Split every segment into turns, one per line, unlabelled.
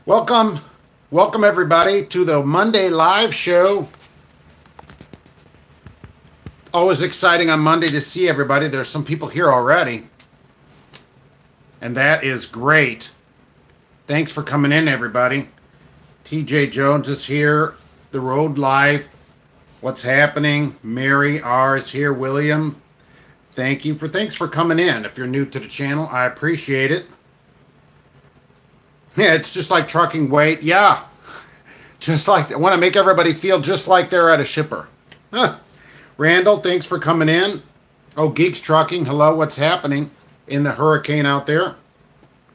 Welcome, welcome everybody to the Monday live show. Always exciting on Monday to see everybody. There's some people here already, and that is great. Thanks for coming in, everybody. TJ Jones is here. The Road Life. What's happening? Mary R is here. William, thanks for coming in. If you're new to the channel, I appreciate it. Yeah, it's just like trucking weight. Yeah, just like I want to make everybody feel just like they're at a shipper. Huh. Randall, thanks for coming in. Oh, Geeks Trucking, hello, what's happening in the hurricane out there?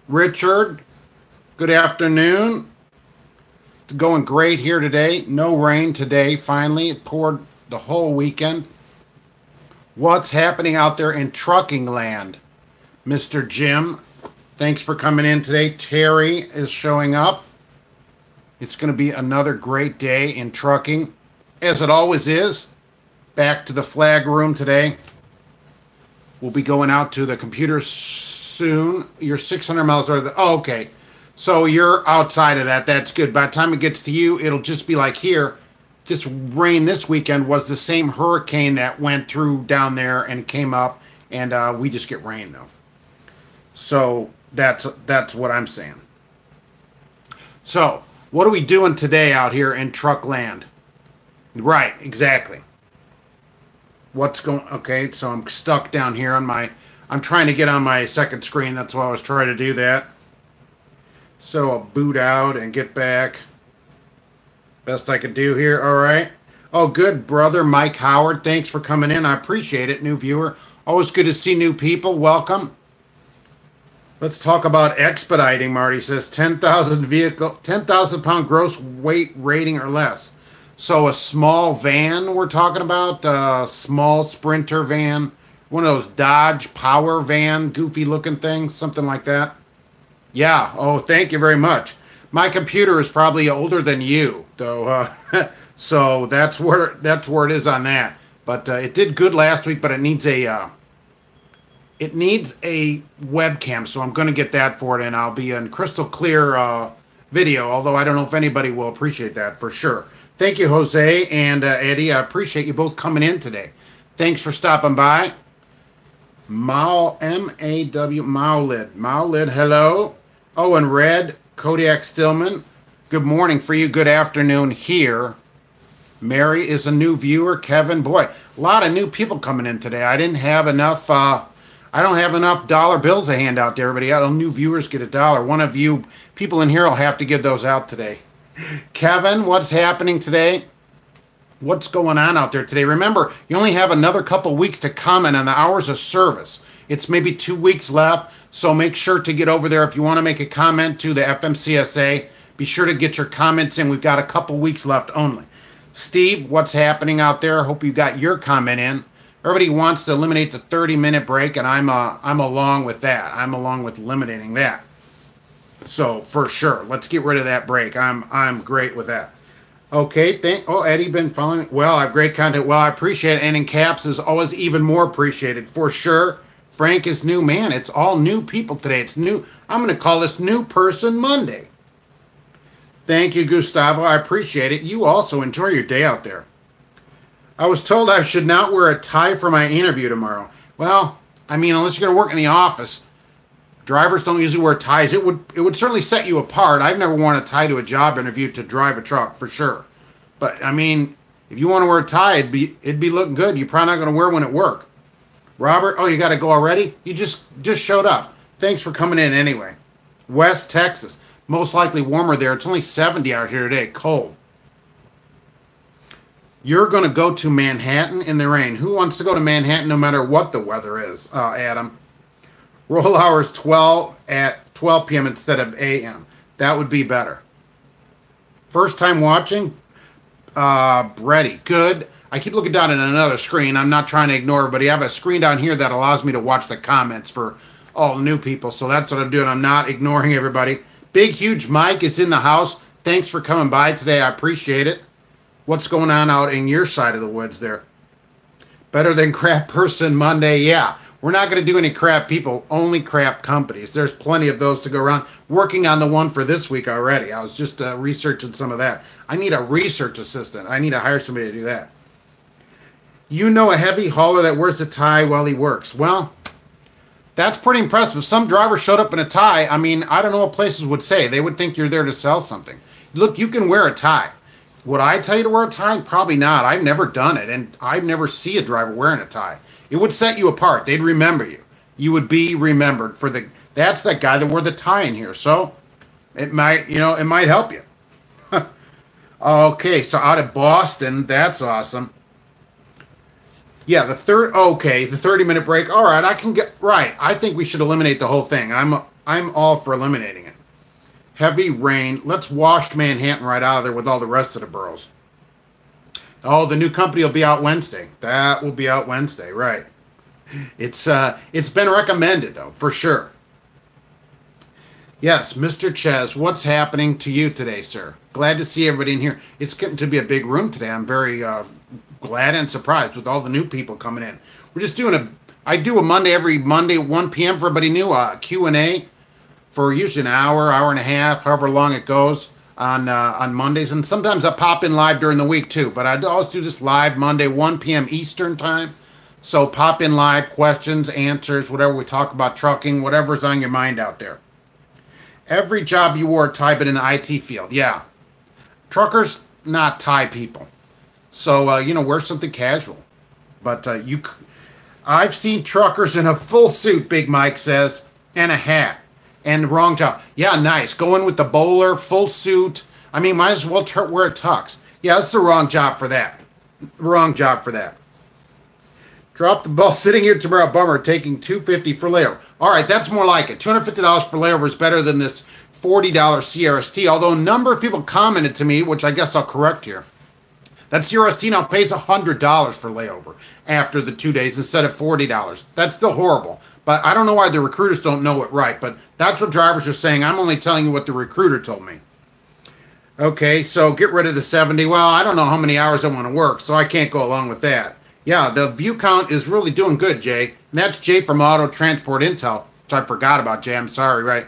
Richard, good afternoon. It's going great here today. No rain today, finally. It poured the whole weekend. What's happening out there in trucking land? Mr. Jim, thanks for coming in today. Terry is showing up. It's going to be another great day in trucking, as it always is. Back to the flag room today. We'll be going out to the computer soon. You're 600 miles out of the... Oh, okay. So you're outside of that. That's good. By the time it gets to you, it'll just be like here. This rain this weekend was the same hurricane that went through down there and came up. And we just get rain, though. So that's what I'm saying. So what are we doing today out here in truck land? Right, exactly. What's going... Okay, so I'm stuck down here on my... I'm trying to get on my second screen. That's why I was trying to do that. So I'll boot out and get back. Best I could do here. All right. Oh, good, brother Mike Howard. Thanks for coming in. I appreciate it, new viewer. Always good to see new people. Welcome. Let's talk about expediting, Marty says. 10,000 pound gross weight rating or less. So a small van we're talking about, a small Sprinter van, one of those Dodge Power van, goofy looking things, something like that. Yeah, oh, thank you very much. My computer is probably older than you, though, so that's where it is on that. But it did good last week, but it needs a webcam, so I'm going to get that for it, and I'll be in crystal clear video, although I don't know if anybody will appreciate that for sure. Thank you, Jose and Eddie. I appreciate you both coming in today. Thanks for stopping by. M-A-W, Maulid, hello. Oh, and Red, Kodiak Stillman, good morning for you. Good afternoon here. Mary is a new viewer. Kevin, boy, a lot of new people coming in today. I didn't have enough... I don't have enough dollar bills to hand out to everybody. All new viewers get $1. One of you people in here will have to give those out today. Kevin, what's happening today? What's going on out there today? Remember, you only have another couple weeks to comment on the hours of service. It's maybe 2 weeks left, so make sure to get over there. If you want to make a comment to the FMCSA, be sure to get your comments in. We've got a couple weeks left only. Steve, what's happening out there? Hope you got your comment in. Everybody wants to eliminate the 30-minute break, and I'm along with that. I'm along with eliminating that. So for sure, let's get rid of that break. I'm great with that. Okay, Eddie been following. Well, I have great content. Well, I appreciate it, and in caps is always even more appreciated for sure. Frank is new, man. It's all new people today. It's new. I'm going to call this New Person Monday. Thank you, Gustavo. I appreciate it. You also enjoy your day out there. I was told I should not wear a tie for my interview tomorrow. Well, I mean, unless you're going to work in the office, drivers don't usually wear ties. It would certainly set you apart. I've never worn a tie to a job interview to drive a truck, for sure. But, I mean, if you want to wear a tie, it'd be looking good. You're probably not going to wear one at work. Robert, oh, you got to go already? You just showed up. Thanks for coming in anyway. West Texas. Most likely warmer there. It's only 70 out here today. Cold. You're going to go to Manhattan in the rain. Who wants to go to Manhattan no matter what the weather is, Adam? Roll hours 12 at 12 p.m. instead of a.m. That would be better. First time watching? Brady. Good. I keep looking down at another screen. I'm not trying to ignore everybody. I have a screen down here that allows me to watch the comments for all the new people. So that's what I'm doing. I'm not ignoring everybody. Big, huge Mike is in the house. Thanks for coming by today. I appreciate it. What's going on out in your side of the woods there? Better than Crap Person Monday? Yeah. We're not going to do any crap people, only crap companies. There's plenty of those to go around. Working on the one for this week already. I was just researching some of that. I need a research assistant. I need to hire somebody to do that. You know a heavy hauler that wears a tie while he works. Well, that's pretty impressive. Some driver showed up in a tie. I mean, I don't know what places would say. They would think you're there to sell something. Look, you can wear a tie. Would I tell you to wear a tie? Probably not. I've never done it, and I'd never see a driver wearing a tie. It would set you apart. They'd remember you. You would be remembered for that's that guy that wore the tie in here. So it might, it might help you. Okay, so out of Boston, that's awesome. Yeah, the 30-minute break. All right, I can get right. I think we should eliminate the whole thing. I'm all for eliminating it. Heavy rain. Let's wash Manhattan right out of there with all the rest of the boroughs. Oh, the new company will be out Wednesday. That will be out Wednesday, right? It's been recommended though, for sure. Yes, Mr. Ches, what's happening to you today, sir? Glad to see everybody in here. It's getting to be a big room today. I'm very glad and surprised with all the new people coming in. We're just doing I do a Monday every Monday at 1 p.m. for everybody new, Q&A for usually an hour, hour and a half, however long it goes on Mondays. And sometimes I pop in live during the week too, but I always do this live Monday, 1 p.m. Eastern time. So pop in live, questions, answers, whatever we talk about, trucking, whatever's on your mind out there. Every job you wore a tie, but in the IT field, yeah. Truckers, not tie people. So, wear something casual. But I've seen truckers in a full suit, Big Mike says, and a hat. And wrong job. Yeah, nice. Go in with the bowler, full suit. I mean, might as well wear a tux. Yeah, that's the wrong job for that. Wrong job for that. Drop the ball. Sitting here tomorrow, bummer, taking $250 for layover. All right, that's more like it. $250 for layover is better than this $40 CRST, although a number of people commented to me, which I guess I'll correct here. That CRST now pays $100 for layover after the 2 days instead of $40. That's still horrible. But I don't know why the recruiters don't know it right, but that's what drivers are saying. I'm only telling you what the recruiter told me. Okay, so get rid of the 70. Well, I don't know how many hours I want to work, so I can't go along with that. Yeah, the view count is really doing good, Jay. And that's Jay from Auto Transport Intel, which I forgot about, Jay. I'm sorry, right?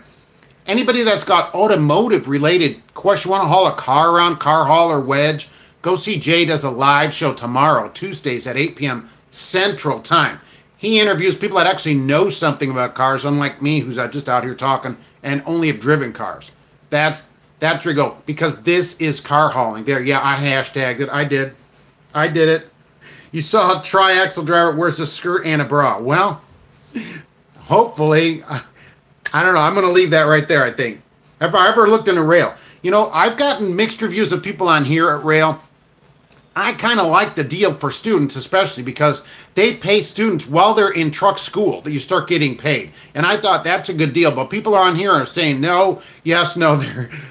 Anybody that's got automotive-related question, want to haul a car around, car haul or wedge, go see Jay does a live show tomorrow, Tuesdays at 8 p.m. Central Time. He interviews people that actually know something about cars, unlike me, who's just out here talking and only have driven cars. That's where you go, because this is car hauling. There, yeah, I hashtagged it. I did it. You saw a triaxle driver wears a skirt and a bra. Well, hopefully, I don't know. I'm going to leave that right there, I think. Have I ever looked into rail? I've gotten mixed reviews of people on here at rail. I kind of like the deal for students, especially because they pay students while they're in truck school that you start getting paid. And I thought that's a good deal. But people on here are saying no, yes, no.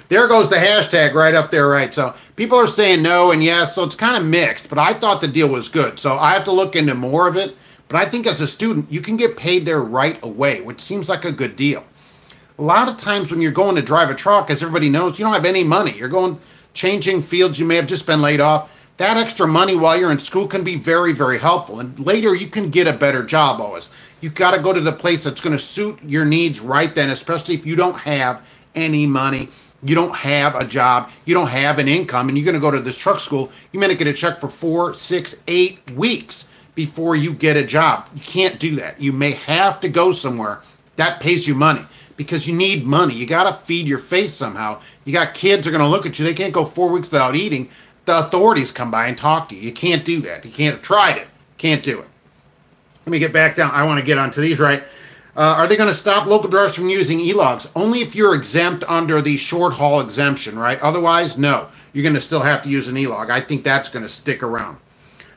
There goes the hashtag right up there, right? So people are saying no and yes. So it's kind of mixed. But I thought the deal was good. So I have to look into more of it. But I think as a student, you can get paid there right away, which seems like a good deal. A lot of times when you're going to drive a truck, as everybody knows, you don't have any money. You're going changing fields. You may have just been laid off. That extra money while you're in school can be very, very helpful. And later you can get a better job always. You've got to go to the place that's going to suit your needs right then, especially if you don't have any money, you don't have a job, you don't have an income, and you're going to go to this truck school. You may not get a check for 4, 6, 8 weeks before you get a job. You can't do that. You may have to go somewhere that pays you money because you need money. You got to feed your face somehow. You got kids that are going to look at you. They can't go 4 weeks without eating. The authorities come by and talk to you. You can't do that. You can't have tried it. Can't do it. Let me get back down. I want to get onto these, right? Are they going to stop local drivers from using e-logs? Only if you're exempt under the short haul exemption, right? Otherwise, no. You're going to still have to use an e-log. I think that's going to stick around.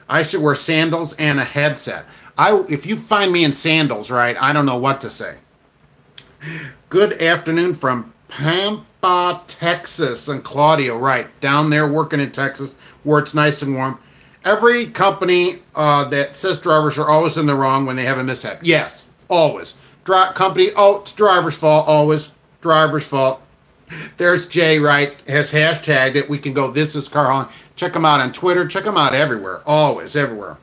I should wear sandals and a headset. If you find me in sandals, right, I don't know what to say. Good afternoon from Pampa, Texas, and Claudio, right, down there working in Texas where it's nice and warm. Every company that says drivers are always in the wrong when they have a mishap. Yes, always. Company, it's driver's fault, always. Driver's fault. There's Jay, right, has hashtagged it. We can go, this is car hauling. Check them out on Twitter. Check them out everywhere. Always, everywhere.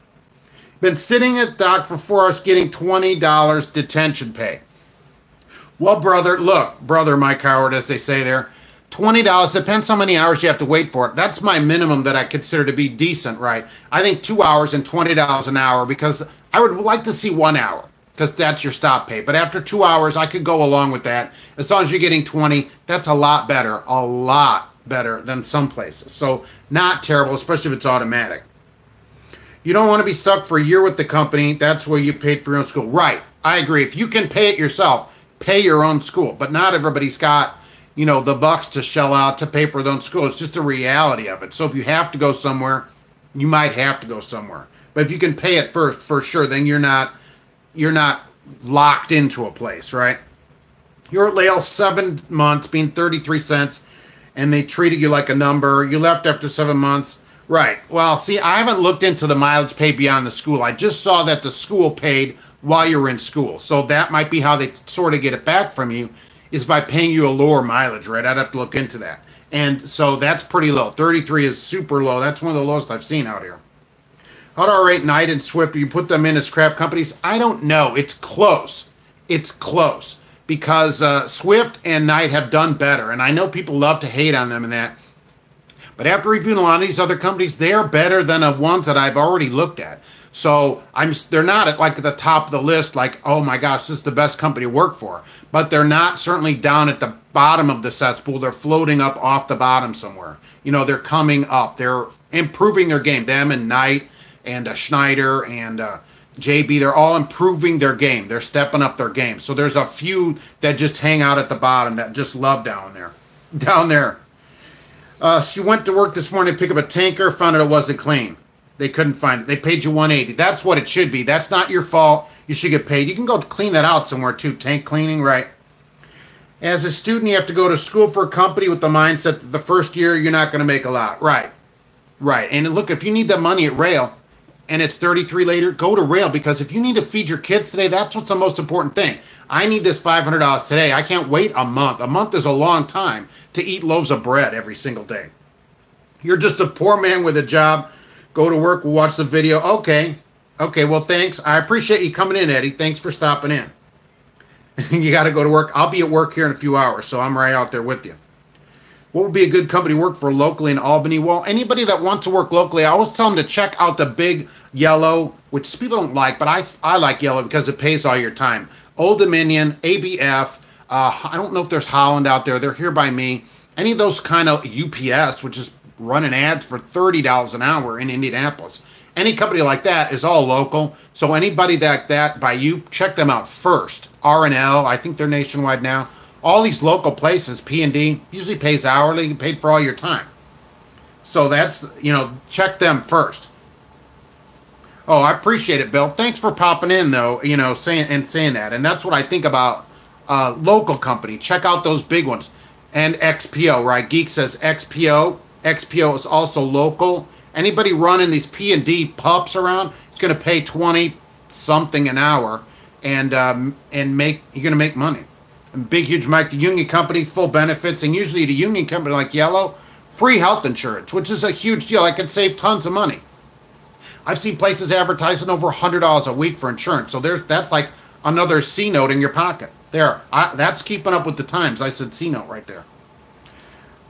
Been sitting at dock for 4 hours getting $20 detention pay. Well, brother, look, brother Mike Howard, as they say there, $20 depends how many hours you have to wait for it. That's my minimum that I consider to be decent, right? I think 2 hours and $20 an hour, because I would like to see 1 hour, because that's your stop pay. But after 2 hours, I could go along with that. As long as you're getting 20, that's a lot better than some places. So not terrible, especially if it's automatic. You don't want to be stuck for a year with the company. That's where you paid for your own school. Right. I agree. If you can pay it yourself, pay your own school. But not everybody's got, the bucks to shell out to pay for their own school. It's just the reality of it. So if you have to go somewhere, you might have to go somewhere. But if you can pay it first, for sure, then you're not locked into a place, right? You're at Lael 7 months, being 33 cents, and they treated you like a number. You left after 7 months. Right. Well, see, I haven't looked into the mileage pay beyond the school. I just saw that the school paid while you were in school. So that might be how they sort of get it back from you, is by paying you a lower mileage, right? I'd have to look into that. And so that's pretty low. 33 is super low. That's one of the lowest I've seen out here. How do I rate Knight and Swift? Do you put them in as crap companies? I don't know. It's close. It's close. Because Swift and Knight have done better. And I know people love to hate on them and that. But after reviewing a lot of these other companies, they are better than the ones that I've already looked at. So they're not at the top of the list, like, oh my gosh, this is the best company to work for. But they're not certainly down at the bottom of the cesspool. They're floating up off the bottom somewhere. They're coming up. They're improving their game. Them and Knight and Schneider and JB, they're all improving their game. They're stepping up their game. So there's a few that just hang out at the bottom that just love down there. So you went to work this morning to pick up a tanker, found out it wasn't clean. They couldn't find it. They paid you $180. That's what it should be. That's not your fault. You should get paid. You can go clean that out somewhere too. Tank cleaning, right? As a student, you have to go to school for a company with the mindset that the first year you're not going to make a lot. Right. Right. And look, if you need the money at Rail and it's 33 later, go to Rail, because if you need to feed your kids today, that's what's the most important thing. I need this $500 today. I can't wait a month. A month is a long time to eat loaves of bread every single day. You're just a poor man with a job. Go to work. We'll watch the video. Okay. Okay, well, thanks. I appreciate you coming in, Eddie. Thanks for stopping in. You got to go to work. I'll be at work here in a few hours, so I'm right out there with you. What would be a good company to work for locally in Albany? Well, anybody that wants to work locally, I always tell them to check out the Big Yellow, which people don't like, but I like Yellow because it pays all your time. Old Dominion, ABF, I don't know if there's Holland out there. They're here by me. Any of those kind of UPS, which is running ads for $30 an hour in Indianapolis. Any company like that is all local. So anybody that by you, check them out first. R&L, I think they're nationwide now. All these local places, P&D, usually pays hourly. You get paid for all your time. So that's, check them first. Oh, I appreciate it, Bill. Thanks for popping in, though, saying that. And that's what I think about local company. Check out those big ones. And XPO, right? Geek says XPO. XPO is also local. Anybody running these P&D pups around is going to pay 20 something an hour, and you're going to make money. And Big Huge Mike, the union company, full benefits, and usually the union company like Yellow, free health insurance, which is a huge deal. I could save tons of money. I've seen places advertising over $100 a week for insurance, so that's like another C note in your pocket. There, that's keeping up with the times. I said C note right there.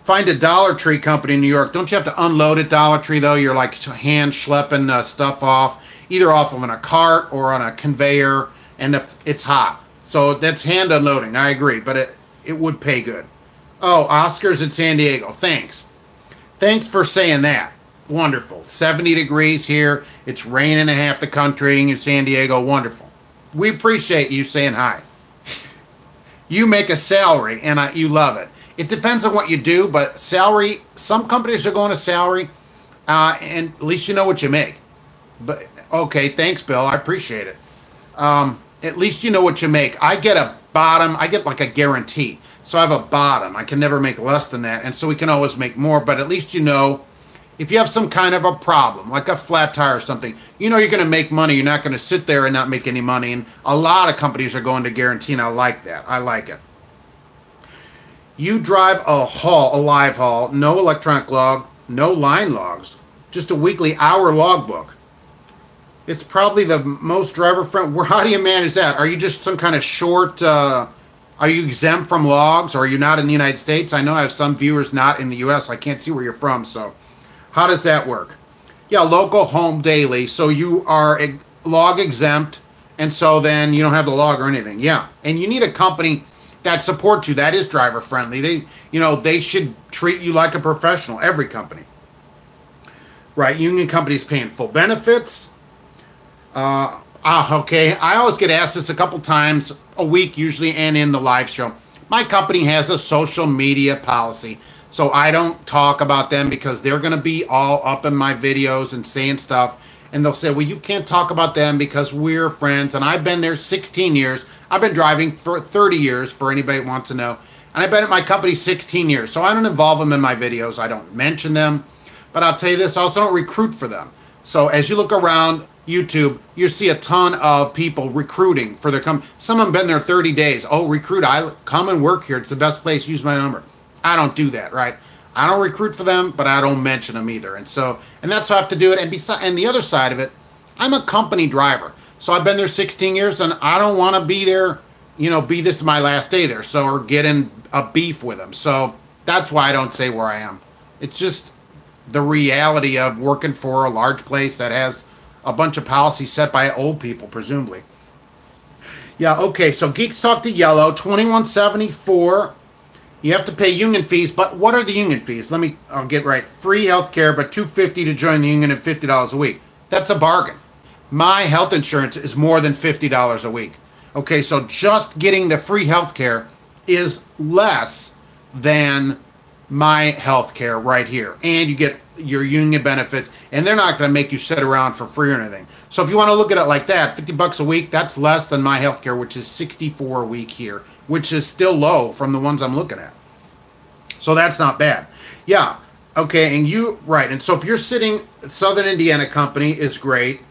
Find a Dollar Tree company in New York. Don't you have to unload at Dollar Tree, though? You're like hand schlepping stuff off, either off of a cart or on a conveyor, and it's hot. So that's hand unloading. I agree, but it would pay good. Oh, Oscars in San Diego. Thanks. Thanks for saying that. Wonderful. 70 degrees here. It's raining in half the country in San Diego. Wonderful. We appreciate you saying hi. You make a salary, and you love it. It depends on what you do, but salary, some companies are going to salary, and at least you know what you make. But okay, thanks, Bill. I appreciate it. At least you know what you make. I get a bottom. I get like a guarantee. So I have a bottom. I can never make less than that, and so we can always make more, but at least you know if you have some kind of a problem, like a flat tire or something, you're going to make money. You're not going to sit there and not make any money, and a lot of companies are going to guarantee, and I like that. I like it. You drive a live haul, no electronic log, no line logs, just a weekly hour logbook. It's probably the most driver friendly. How do you manage that? Are you just some kind of short? Are you exempt from logs, or are you not in the United States? I know I have some viewers not in the U.S. I can't see where you're from. So, how does that work? Yeah, local, home, daily. So you are log exempt, and so then you don't have the log or anything. Yeah, and you need a company that supports you. That is driver friendly. They should treat you like a professional. Every company, right? Union companies paying full benefits. Okay. I always get asked this a couple times a week, usually, and in the live show. My company has a social media policy, so I don't talk about them because they're going to be all up in my videos and saying stuff, and they'll say, well, you can't talk about them because we're friends, and I've been there 16 years. I've been driving for 30 years, for anybody who wants to know, and I've been at my company 16 years, so I don't involve them in my videos. I don't mention them, but I'll tell you this, I also don't recruit for them. So as you look around YouTube, you see a ton of people recruiting for their company. Some of them been there 30 days. Oh, recruit, I come and work here. It's the best place. Use my number. I don't do that, right? I don't recruit for them, but I don't mention them either. And that's how I have to do it. And the other side of it, I'm a company driver. So I've been there 16 years, and I don't want to be there, be this my last day there. So, or get in a beef with them. So that's why I don't say where I am. It's just the reality of working for a large place that has a bunch of policies set by old people, presumably. Yeah, okay, so Geeks Talk to Yellow, $21.74. You have to pay union fees, but what are the union fees? I'll get right. Free health care, but $250 to join the union and $50 a week. That's a bargain. My health insurance is more than $50 a week. Okay, so just getting the free health care is less than my health care right here. And you get your union benefits, and they're not going to make you sit around for free or anything. So if you want to look at it like that, $50 a week, that's less than my health care, which is $64 a week here, which is still low from the ones I'm looking at. So that's not bad. Yeah, okay, right, and so if you're sitting, Southern Indiana company is great.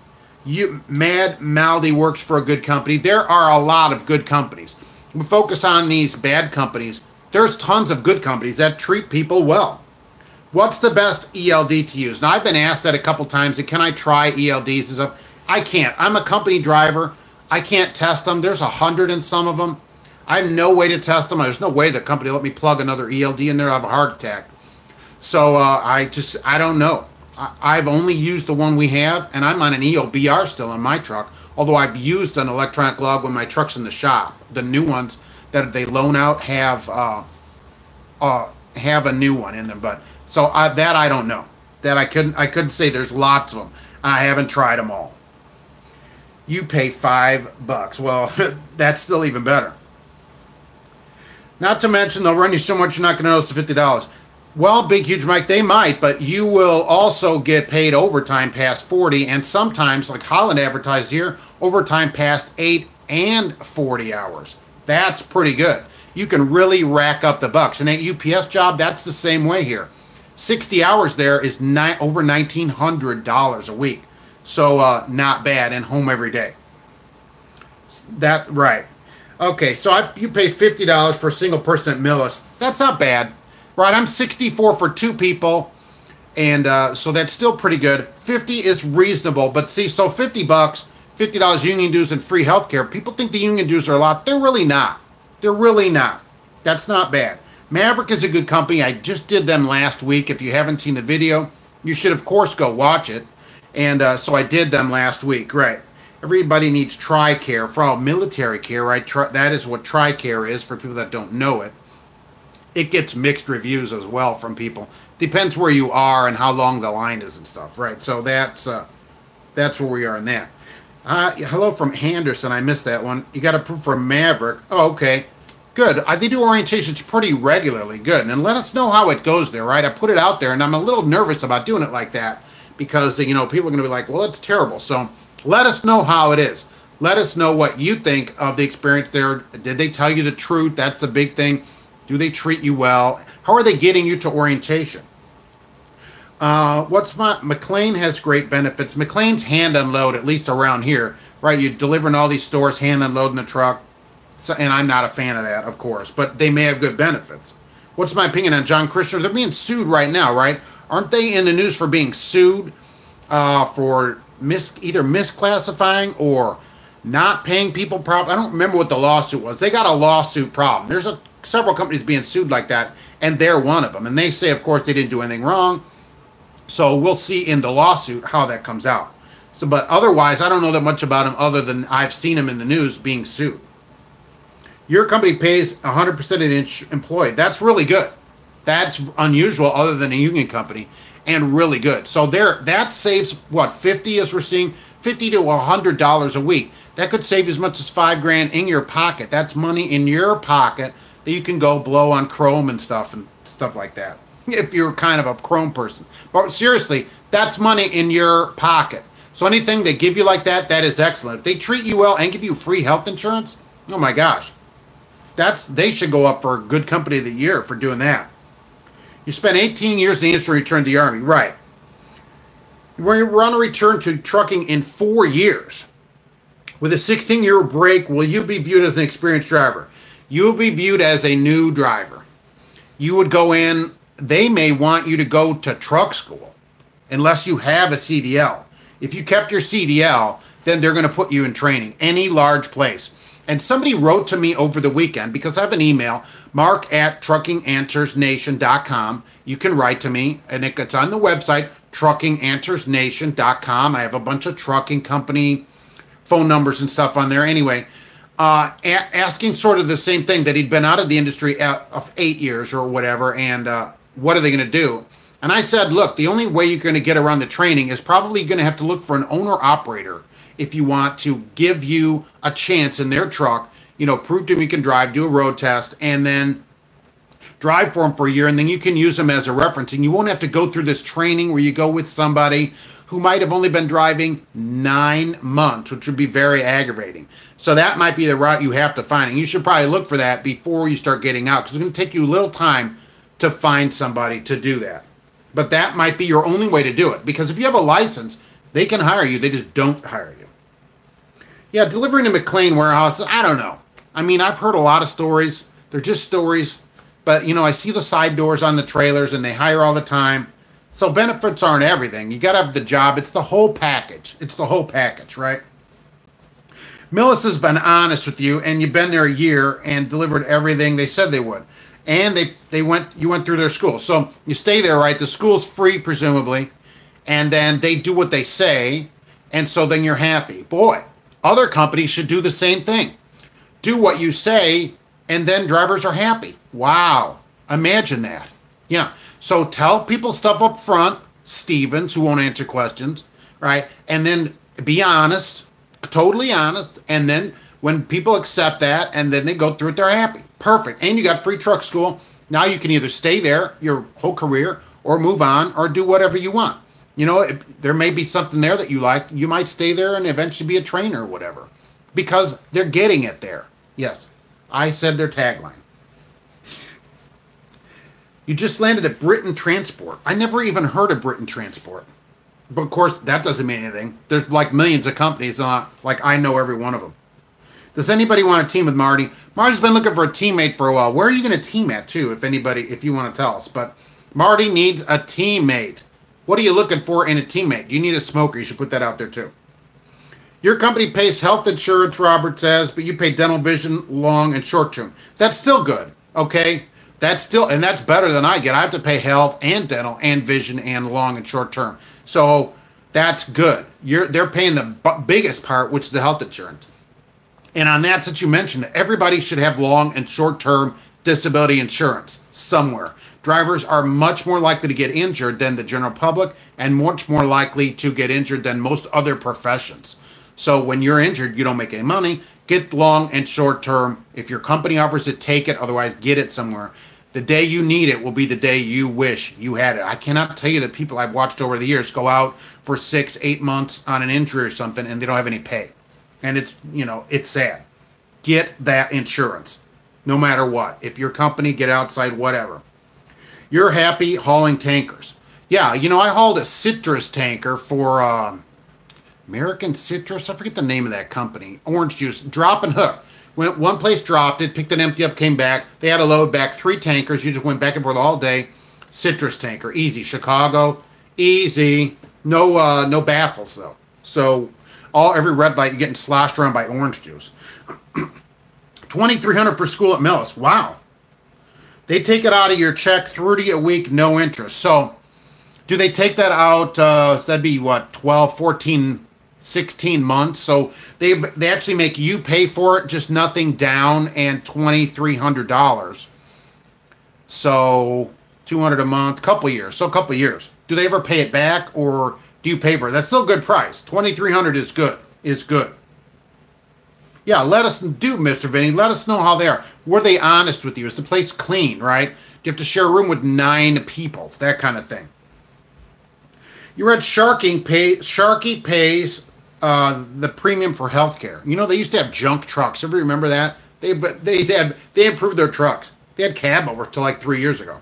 Mad Maldi works for a good company. There are a lot of good companies. We focus on these bad companies. There's tons of good companies that treat people well. What's the best ELD to use? Now, I've been asked that a couple times, and can I try ELDs and stuff? I can't. I'm a company driver. I can't test them. There's 100 in some of them. I have no way to test them. There's no way the company let me plug another ELD in there. I have a heart attack. So I don't know. I've only used the one we have, and I'm on an EOBR still in my truck, although I've used an electronic log when my truck's in the shop. The new ones that they loan out have a new one in them, but so that I don't know. That I couldn't say. There's lots of them. I haven't tried them all. You pay $5. Well, that's still even better. Not to mention they'll run you so much you're not going to notice the $50. Well, Big Huge Mike, they might, but you will also get paid overtime past 40, and sometimes, like Holland advertised here, overtime past 8 and 40 hours. That's pretty good. You can really rack up the bucks. And that UPS job, that's the same way here. 60 hours there is over $1,900 a week. So not bad, and home every day. Right. Okay, so you pay $50 for a single person at Millis. That's not bad. Right, I'm 64 for two people, and so that's still pretty good. 50 is reasonable, but see, so $50, $50 union dues and free health care. People think the union dues are a lot. They're really not. They're really not. That's not bad. Maverick is a good company. I just did them last week. If you haven't seen the video, you should, of course, go watch it. And so I did them last week, right. Everybody needs TRICARE for all military care, right? That is what TRICARE is for people that don't know it. It gets mixed reviews as well from people. Depends where you are and how long the line is and stuff, right? So that's where we are in that. Hello from Henderson. I missed that one. You got a proof for Maverick. Oh, okay. Good. They do orientations pretty regularly. Good. And let us know how it goes there, right? I put it out there, and I'm a little nervous about doing it like that because, people are going to be like, well, it's terrible. So let us know how it is. Let us know what you think of the experience there. Did they tell you the truth? That's the big thing. Do they treat you well? How are they getting you to orientation? McLean has great benefits. McLean's hand unload, at least around here, right? You're delivering all these stores, hand unloading the truck. So, and I'm not a fan of that, of course, but they may have good benefits. What's my opinion on John Christner? They're being sued right now, right? Aren't they in the news for being sued for either misclassifying or not paying people properly. I don't remember what the lawsuit was. They got a lawsuit problem. There's several companies being sued like that, and they're one of them. And they say, of course, they didn't do anything wrong. So we'll see in the lawsuit how that comes out. So, but otherwise, I don't know that much about them other than I've seen them in the news being sued. Your company pays 100% of the employee. That's really good. That's unusual other than a union company, and really good. So that saves, what, 50 as we're seeing, $50 to $100 a week. That could save as much as $5,000 in your pocket. That's money in your pocket that you can go blow on Chrome and stuff like that. If you're kind of a Chrome person. But seriously, that's money in your pocket. So anything they give you like that, that is excellent. If they treat you well and give you free health insurance, oh my gosh. They should go up for a good company of the year for doing that. You spent 18 years in the industry and returned to the Army. Right. We're on a return to trucking in 4 years. With a 16-year break, will you be viewed as an experienced driver? You will be viewed as a new driver. You would go in, they may want you to go to truck school unless you have a CDL. If you kept your CDL, then they're going to put you in training, any large place. And somebody wrote to me over the weekend, because I have an email, mark@truckinganswersnation.com. You can write to me, and it's on the website, truckinganswersnation.com. I have a bunch of trucking company phone numbers and stuff on there. Anyway, asking sort of the same thing, that he'd been out of the industry of 8 years or whatever, and what are they going to do? And I said, look, the only way you're going to get around the training is probably going to have to look for an owner-operator if you want to give you a chance in their truck, prove to them you can drive, do a road test, and then drive for them for a year, and then you can use them as a reference. And you won't have to go through this training where you go with somebody who might have only been driving 9 months, which would be very aggravating. So that might be the route you have to find. And you should probably look for that before you start getting out, because it's going to take you a little time to find somebody to do that. But that might be your only way to do it, because if you have a license, they can hire you. They just don't hire you. Yeah, delivering to McLean warehouse, I don't know. I mean, I've heard a lot of stories. They're just stories. But, I see the side doors on the trailers, and they hire all the time. So benefits aren't everything. You got to have the job. It's the whole package. It's the whole package, right? Millis has been honest with you, and you've been there a year and delivered everything they said they would. And you went through their school. So you stay there, right? The school's free, presumably. And then they do what they say, and so then you're happy. Boy, other companies should do the same thing. Do what you say, and then drivers are happy. Wow. Imagine that. Yeah. So tell people stuff up front, Stevens, who won't answer questions, right? And then be honest, totally honest, and then when people accept that, and then they go through it, they're happy. Perfect. And you got free truck school. Now you can either stay there your whole career or move on or do whatever you want. There may be something there that you like. You might stay there and eventually be a trainer or whatever, because they're getting it there. Yes, I said their tagline. You just landed at Britain Transport. I never even heard of Britain Transport. But of course, that doesn't mean anything. There's like millions of companies, like I know every one of them. Does anybody want to team with Marty? Marty's been looking for a teammate for a while. Where are you going to team at, too, if you want to tell us? But Marty needs a teammate. What are you looking for in a teammate? You need a smoker. You should put that out there, too. Your company pays health insurance, Robert says, but you pay dental, vision, long, and short term. That's still good, okay? That's better than I get. I have to pay health and dental and vision and long and short term. So that's good. They're paying the biggest part, which is the health insurance. And on that, since you mentioned it, everybody should have long and short-term disability insurance somewhere. Drivers are much more likely to get injured than the general public, and much more likely to get injured than most other professions. So when you're injured, you don't make any money. Get long and short-term. If your company offers it, take it. Otherwise, get it somewhere. The day you need it will be the day you wish you had it. I cannot tell you that people I've watched over the years go out for 6-8 months on an injury or something, and they don't have any pay. And it's sad. Get that insurance, no matter what. If your company, get outside, whatever. You're happy hauling tankers. Yeah, I hauled a citrus tanker for American Citrus. I forget the name of that company. Orange juice. Drop and hook. Went one place, dropped it, picked it empty up, came back. They had a load back, 3 tankers. You just went back and forth all day. Citrus tanker. Easy. Chicago. Easy. No baffles, though. So every red light you're getting sloshed around by orange juice. $2,300 for school at Millis. Wow. They take it out of your check, 30 a week, no interest. So do they take that out? That'd be what, 12, 14, 16 months. So they actually make you pay for it, just nothing down, and $2,300. So $200 a month, couple years. So a couple years. Do they ever pay it back, or do you pay for it? That's still a good price. $2,300 is good. Is good. Yeah, let us do, Mr. Vinny. Let us know how they are. Were they honest with you? Is the place clean, right? Do you have to share a room with 9 people? That kind of thing. You read Sharky pays the premium for healthcare. You know, they used to have junk trucks. Everybody remember that? They improved their trucks. They had cab over till like 3 years ago.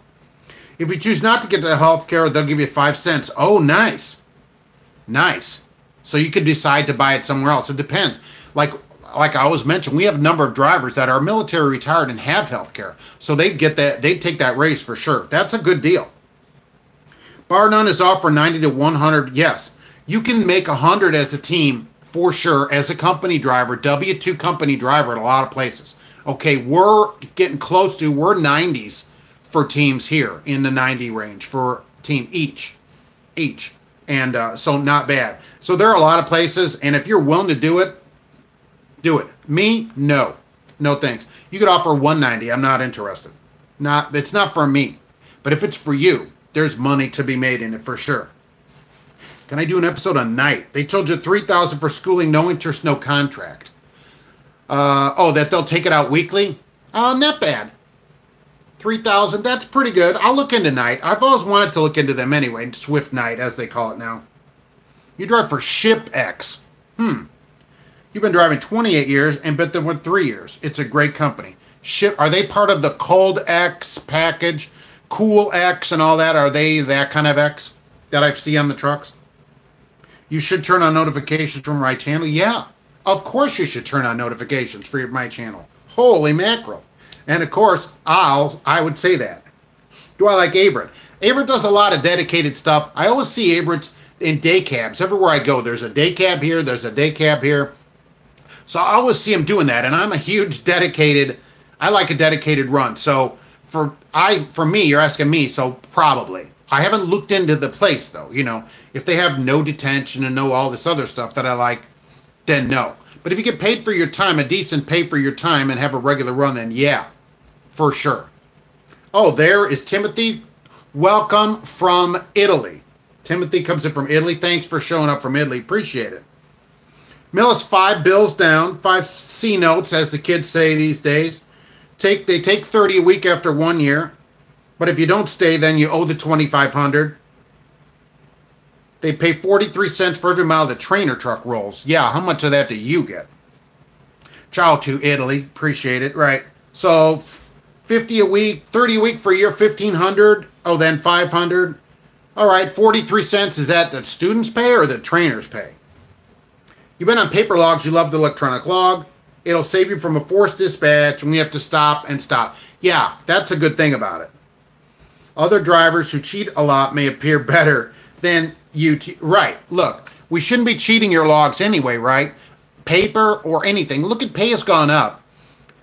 If you choose not to get the healthcare, they'll give you 5 cents. Oh, nice. Nice. So you could decide to buy it somewhere else. It depends. Like I always mentioned, we have a number of drivers that are military retired and have health care. So they'd take that raise for sure. That's a good deal. Bar none is off for 90 to 100. Yes. You can make 100 as a team for sure as a company driver, W-2 company driver at a lot of places. Okay, we're getting close to, we're 90s for teams here, in the 90 range for team each. And so not bad. So there are a lot of places, and if you're willing to do it, do it. Me? No. No thanks. You could offer 190. I'm not interested. It's not for me. But if it's for you, there's money to be made in it for sure. Can I do an episode on night? They told you $3,000 for schooling, no interest, no contract. That they'll take it out weekly? Not bad. $3,000, that's pretty good. I'll look into night. I've always wanted to look into them anyway. Swift Night, as they call it now. You drive for ShipX. You've been driving 28 years and been there for 3 years. It's a great company. Are they part of the Cold X package, Cool X and all that? Are they that kind of X that I see on the trucks? You should turn on notifications from my channel. Yeah, of course you should turn on notifications for my channel. Holy mackerel. And of course, I would say that. Do I like Averett? Averett does a lot of dedicated stuff. I always see Averett in day cabs. Everywhere I go, there's a day cab here, there's a day cab here. So I always see him doing that, and I'm a huge dedicated, I like a dedicated run. So for me, you're asking me, so probably. I haven't looked into the place though, you know. If they have no detention and no all this other stuff that I like, then no. But if you get paid for your time, a decent pay for your time, and have a regular run, then yeah, for sure. Oh, there is Timothy. Welcome from Italy. Timothy comes in from Italy. Thanks for showing up from Italy. Appreciate it. Millis 5 bills down, 5 C notes, as the kids say these days. They take 30 a week after 1 year. But if you don't stay, then you owe the $2,500. They pay 43 cents for every mile the trainer truck rolls. Yeah, how much of that do you get? Ciao to Italy. Appreciate it. Right. So 50 a week, 30 a week for a year, 1,500. Oh, then 500. All right, 43 cents. Is that the students pay or the trainers pay? You've been on paper logs. You love the electronic log. It'll save you from a forced dispatch when you have to stop and stop. Yeah, that's a good thing about it. Other drivers who cheat a lot may appear better than you. Right. Look, we shouldn't be cheating your logs anyway, right? Paper or anything. Look at pay has gone up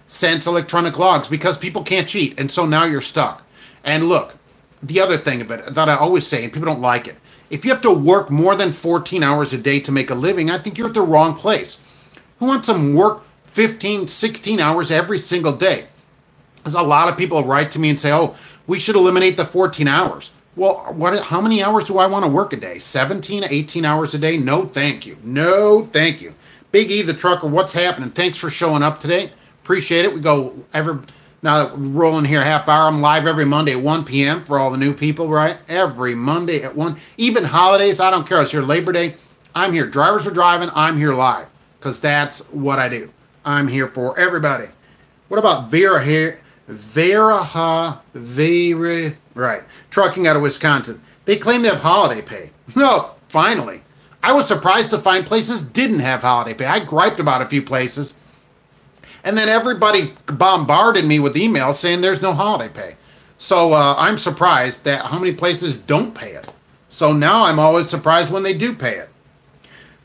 since electronic logs because people can't cheat. And so now you're stuck. And look, the other thing of it that I always say, and people don't like it, if you have to work more than 14 hours a day to make a living, I think you're at the wrong place. Who wants to work 15, 16 hours every single day? There's a lot of people write to me and say, oh, we should eliminate the 14 hours. Well, how many hours do I want to work a day? 17, 18 hours a day? No, thank you. No, thank you. Big E, the trucker, what's happening? Thanks for showing up today. Appreciate it. We go now that we're rolling here half hour. I'm live every Monday at 1 p.m. for all the new people, right? Every Monday at 1. Even holidays, I don't care. It's your Labor Day. I'm here. Drivers are driving. I'm here live because that's what I do. I'm here for everybody. What about Vera here? Right. Trucking out of Wisconsin. They claim they have holiday pay. No, finally. I was surprised to find places didn't have holiday pay. I griped about a few places. And then everybody bombarded me with emails saying there's no holiday pay. So I'm surprised that how many places don't pay it. So now I'm always surprised when they do pay it.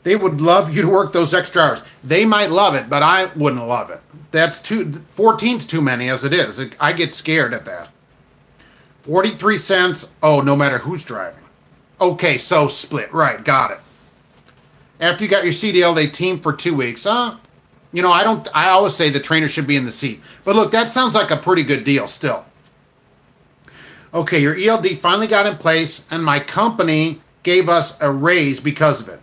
They would love you to work those extra hours. They might love it, but I wouldn't love it. That's 14's too many as it is. I get scared at that. 43 cents. Oh, no matter who's driving. Okay, so split. Right, got it. After you got your CDL, they team for 2 weeks. You know, I always say the trainer should be in the seat. But look, that sounds like a pretty good deal still. Okay, your ELD finally got in place, and my company gave us a raise because of it.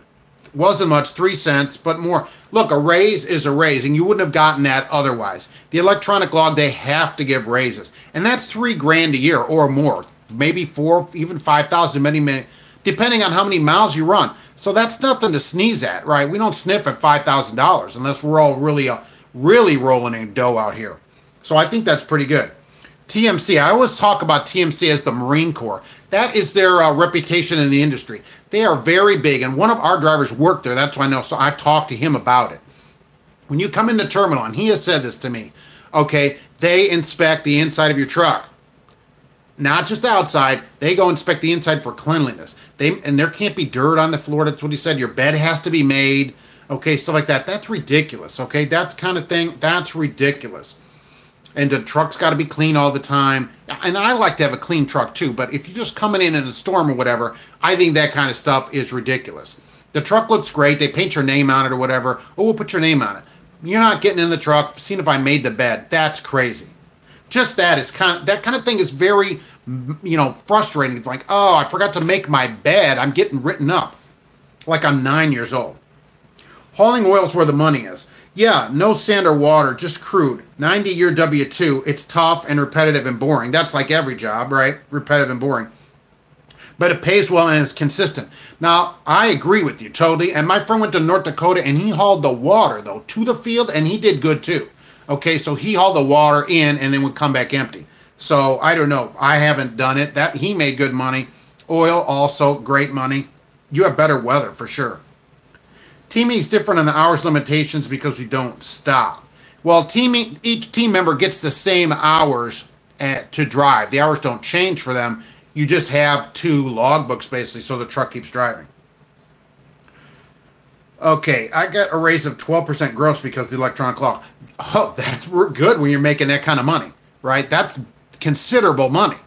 Wasn't much, 3 cents, but more. Look, a raise is a raise, and you wouldn't have gotten that otherwise. The electronic log, they have to give raises. And that's $3,000 a year or more. Maybe 4, even 5,000, many, depending on how many miles you run. So that's nothing to sneeze at, right? We don't sniff at $5,000 unless we're all really rolling in dough out here. So I think that's pretty good. TMC, I always talk about TMC as the Marine Corps. That is their reputation in the industry. They are very big, and one of our drivers worked there. That's why I know, so I've talked to him about it. When you come in the terminal, and he has said this to me, okay, they inspect the inside of your truck. Not just the outside, they go inspect the inside for cleanliness. And there can't be dirt on the floor, that's what he said. Your bed has to be made, okay, stuff like that. That's ridiculous, okay? That kind of thing, that's ridiculous. And the truck's got to be clean all the time. And I like to have a clean truck too, but if you're just coming in a storm or whatever, I think that kind of stuff is ridiculous. The truck looks great. They paint your name on it or whatever. Oh, we'll put your name on it. You're not getting in the truck, seeing if I made the bed. That's crazy. Just that is that kind of thing is very, you know, frustrating. It's like, oh, I forgot to make my bed. I'm getting written up like I'm 9 years old. Hauling oil is where the money is. Yeah, no sand or water, just crude. 90-year W-2, it's tough and repetitive and boring. That's like every job, right? Repetitive and boring. But it pays well and is consistent. Now, I agree with you totally. And my friend went to North Dakota and he hauled the water, though, to the field, and he did good too. Okay, so he hauled the water in and then would come back empty. So, I don't know. I haven't done it. He made good money. Oil, also, great money. You have better weather, for sure. Teaming is different on the hours limitations because we don't stop. Well, each team member gets the same hours to drive. The hours don't change for them. You just have 2 logbooks, basically, so the truck keeps driving. Okay, I got a raise of 12% gross because of the electronic log. Oh, that's good when you're making that kind of money, right? That's considerable money.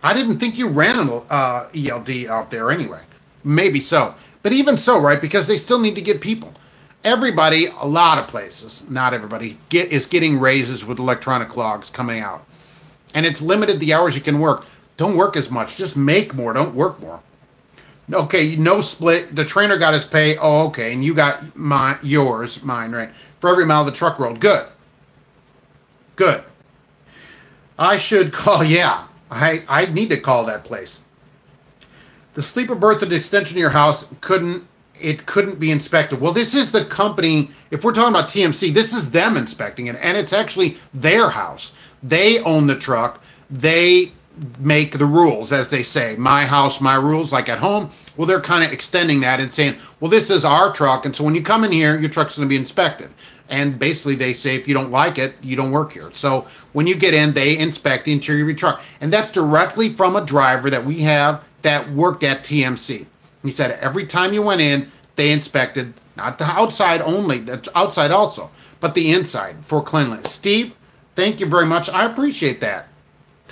I didn't think you ran an ELD out there anyway. Maybe so. But even so, right, because they still need to get people. Everybody, a lot of places, not everybody, is getting raises with electronic logs coming out. And it's limited the hours you can work. Don't work as much. Just make more. Don't work more. Okay, no split. The trainer got his pay. Oh, okay. And you got mine, right? For every mile the truck rolled. Good. Good. I should call, yeah. I need to call that place. The sleeper berth at the extension of your house couldn't be inspected. Well, this is the company, if we're talking about TMC, this is them inspecting it, and it's actually their house. They own the truck. They make the rules, as they say. My house, my rules, like at home. Well, they're kind of extending that and saying, well, this is our truck, and so when you come in here, your truck's going to be inspected. And basically, they say, if you don't like it, you don't work here. So when you get in, they inspect the interior of your truck. And that's directly from a driver that we have that worked at TMC. He said every time you went in, they inspected, not the outside only, the outside also, but the inside for cleanliness. Steve, thank you very much. I appreciate that.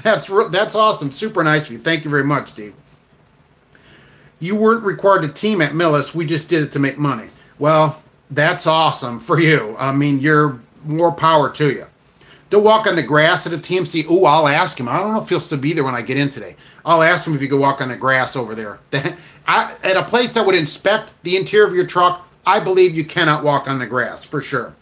That's awesome. Super nice of you. Thank you very much, Steve. You weren't required to team at Millis. We just did it to make money. Well, that's awesome for you. I mean, you're more power to you. Don't walk on the grass at a TMC. Ooh, I'll ask him. I don't know if he'll still be there when I get in today. I'll ask him if you could walk on the grass over there. At a place that would inspect the interior of your truck, I believe you cannot walk on the grass, for sure.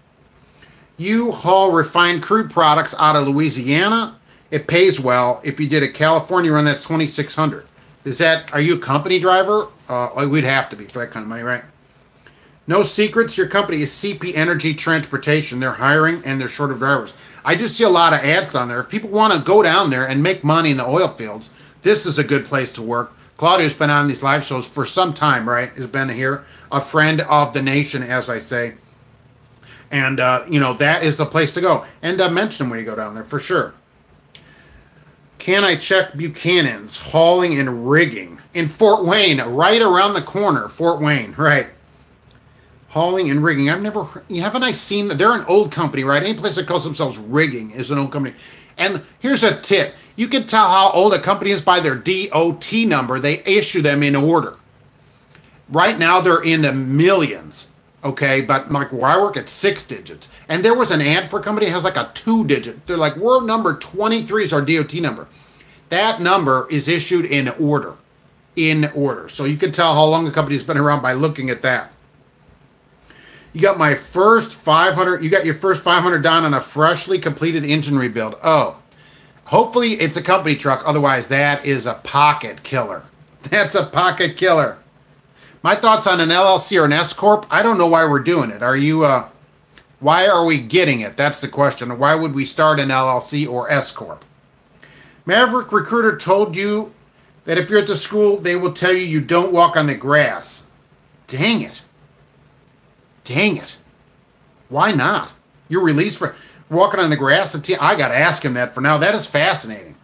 You haul refined crude products out of Louisiana. It pays well. If you did a California run, that's $2,600. Are you a company driver? We'd have to be for that kind of money, right? No secrets, your company is CP Energy Transportation. They're hiring and they're short of drivers. I do see a lot of ads down there. If people want to go down there and make money in the oil fields, this is a good place to work. Claudio's been on these live shows for some time, right? Has been here. A friend of the nation, as I say. And, you know, that is the place to go. And mention them when you go down there, for sure. Can I check Buchanan's hauling and rigging in Fort Wayne, right around the corner, Fort Wayne, right? Hauling and rigging. Haven't I seen, they're an old company, right? Any place that calls themselves rigging is an old company. And here's a tip. You can tell how old a company is by their DOT number. They issue them in order. Right now, they're in the millions, okay? But like where I work, it's 6 digits. And there was an ad for a company that has like a 2-digit. They're like, we're number 23 is our DOT number. That number is issued in order. In order. So you can tell how long a company's been around by looking at that. You got my first 500, you got your first 500 down on a freshly completed engine rebuild. Oh, hopefully it's a company truck. Otherwise, that is a pocket killer. That's a pocket killer. My thoughts on an LLC or an S Corp, I don't know why we're doing it. Why are we getting it? That's the question. Why would we start an LLC or S Corp? Maverick Recruiter told you that if you're at the school, they will tell you don't walk on the grass. Dang it. Dang it. Why not? You're released for walking on the grass. I got to ask him that for now. That is fascinating.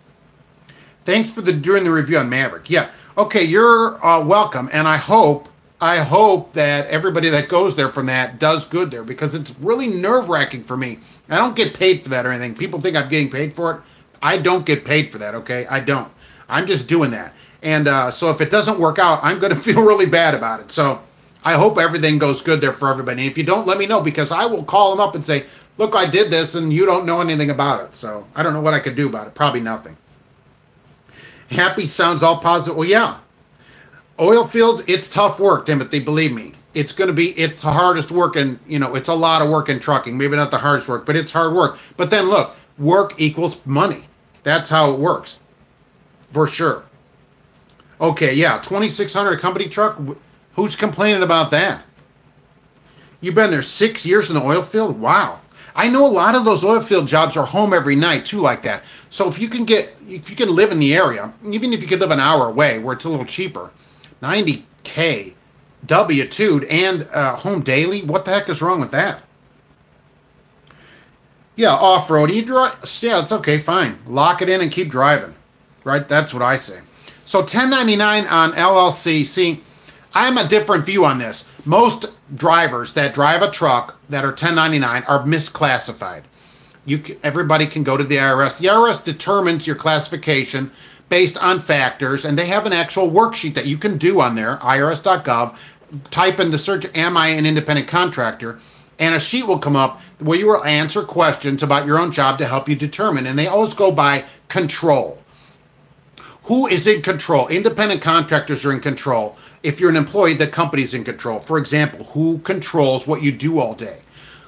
Thanks for doing the review on Maverick. Yeah. Okay, you're welcome. And I hope that everybody that goes there from that does good there, because it's really nerve-wracking for me. I don't get paid for that or anything. People think I'm getting paid for it. I don't get paid for that, okay? I don't. I'm just doing that. And so if it doesn't work out, I'm going to feel really bad about it. So I hope everything goes good there for everybody. And if you don't, let me know, because I will call them up and say, look, I did this and you don't know anything about it. So I don't know what I could do about it. Probably nothing. Happy sounds all positive. Well, yeah. Oil fields, it's tough work, Timothy, believe me. It's the hardest work, and, it's a lot of work in trucking. Maybe not the hardest work, but it's hard work. But then look, work equals money. That's how it works. For sure. Okay, yeah, 2,600 a company truck. Who's complaining about that? You've been there 6 years in the oil field? Wow. I know a lot of those oil field jobs are home every night too, like that. So if you can live in the area, even if you could live an hour away where it's a little cheaper, $90K W-2'd and home daily, what the heck is wrong with that? Yeah, off-road. You drive, yeah, it's okay, fine. Lock it in and keep driving. Right? That's what I say. So 1099 on LLC. See, I am a different view on this. Most drivers that drive a truck that are 1099 are misclassified. Everybody can go to the IRS. The IRS determines your classification based on factors, and they have an actual worksheet that you can do on there, irs.gov. Type in the search, am I an independent contractor? And a sheet will come up where you will answer questions about your own job to help you determine. And they always go by control. Who is in control? Independent contractors are in control. If you're an employee, the company's in control. For example, who controls what you do all day?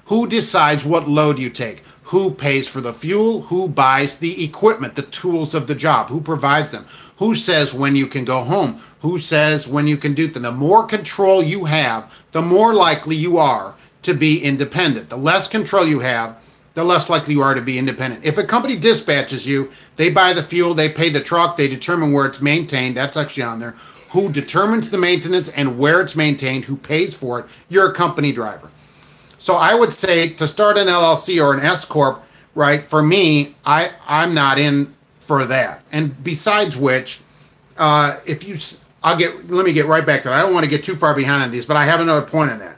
Who decides what load you take? Who pays for the fuel? Who buys the equipment, the tools of the job? Who provides them? Who says when you can go home? Who says when you can do them? The more control you have, the more likely you are to be independent. The less control you have, the less likely you are to be independent. If a company dispatches you, they buy the fuel, they pay the truck, they determine where it's maintained. That's actually on there. Who determines the maintenance and where it's maintained, who pays for it, you're a company driver. So I would say to start an LLC or an S Corp, right, for me, I'm not in for that. And besides which, let me get right back to that. I don't want to get too far behind on these, but I have another point on that.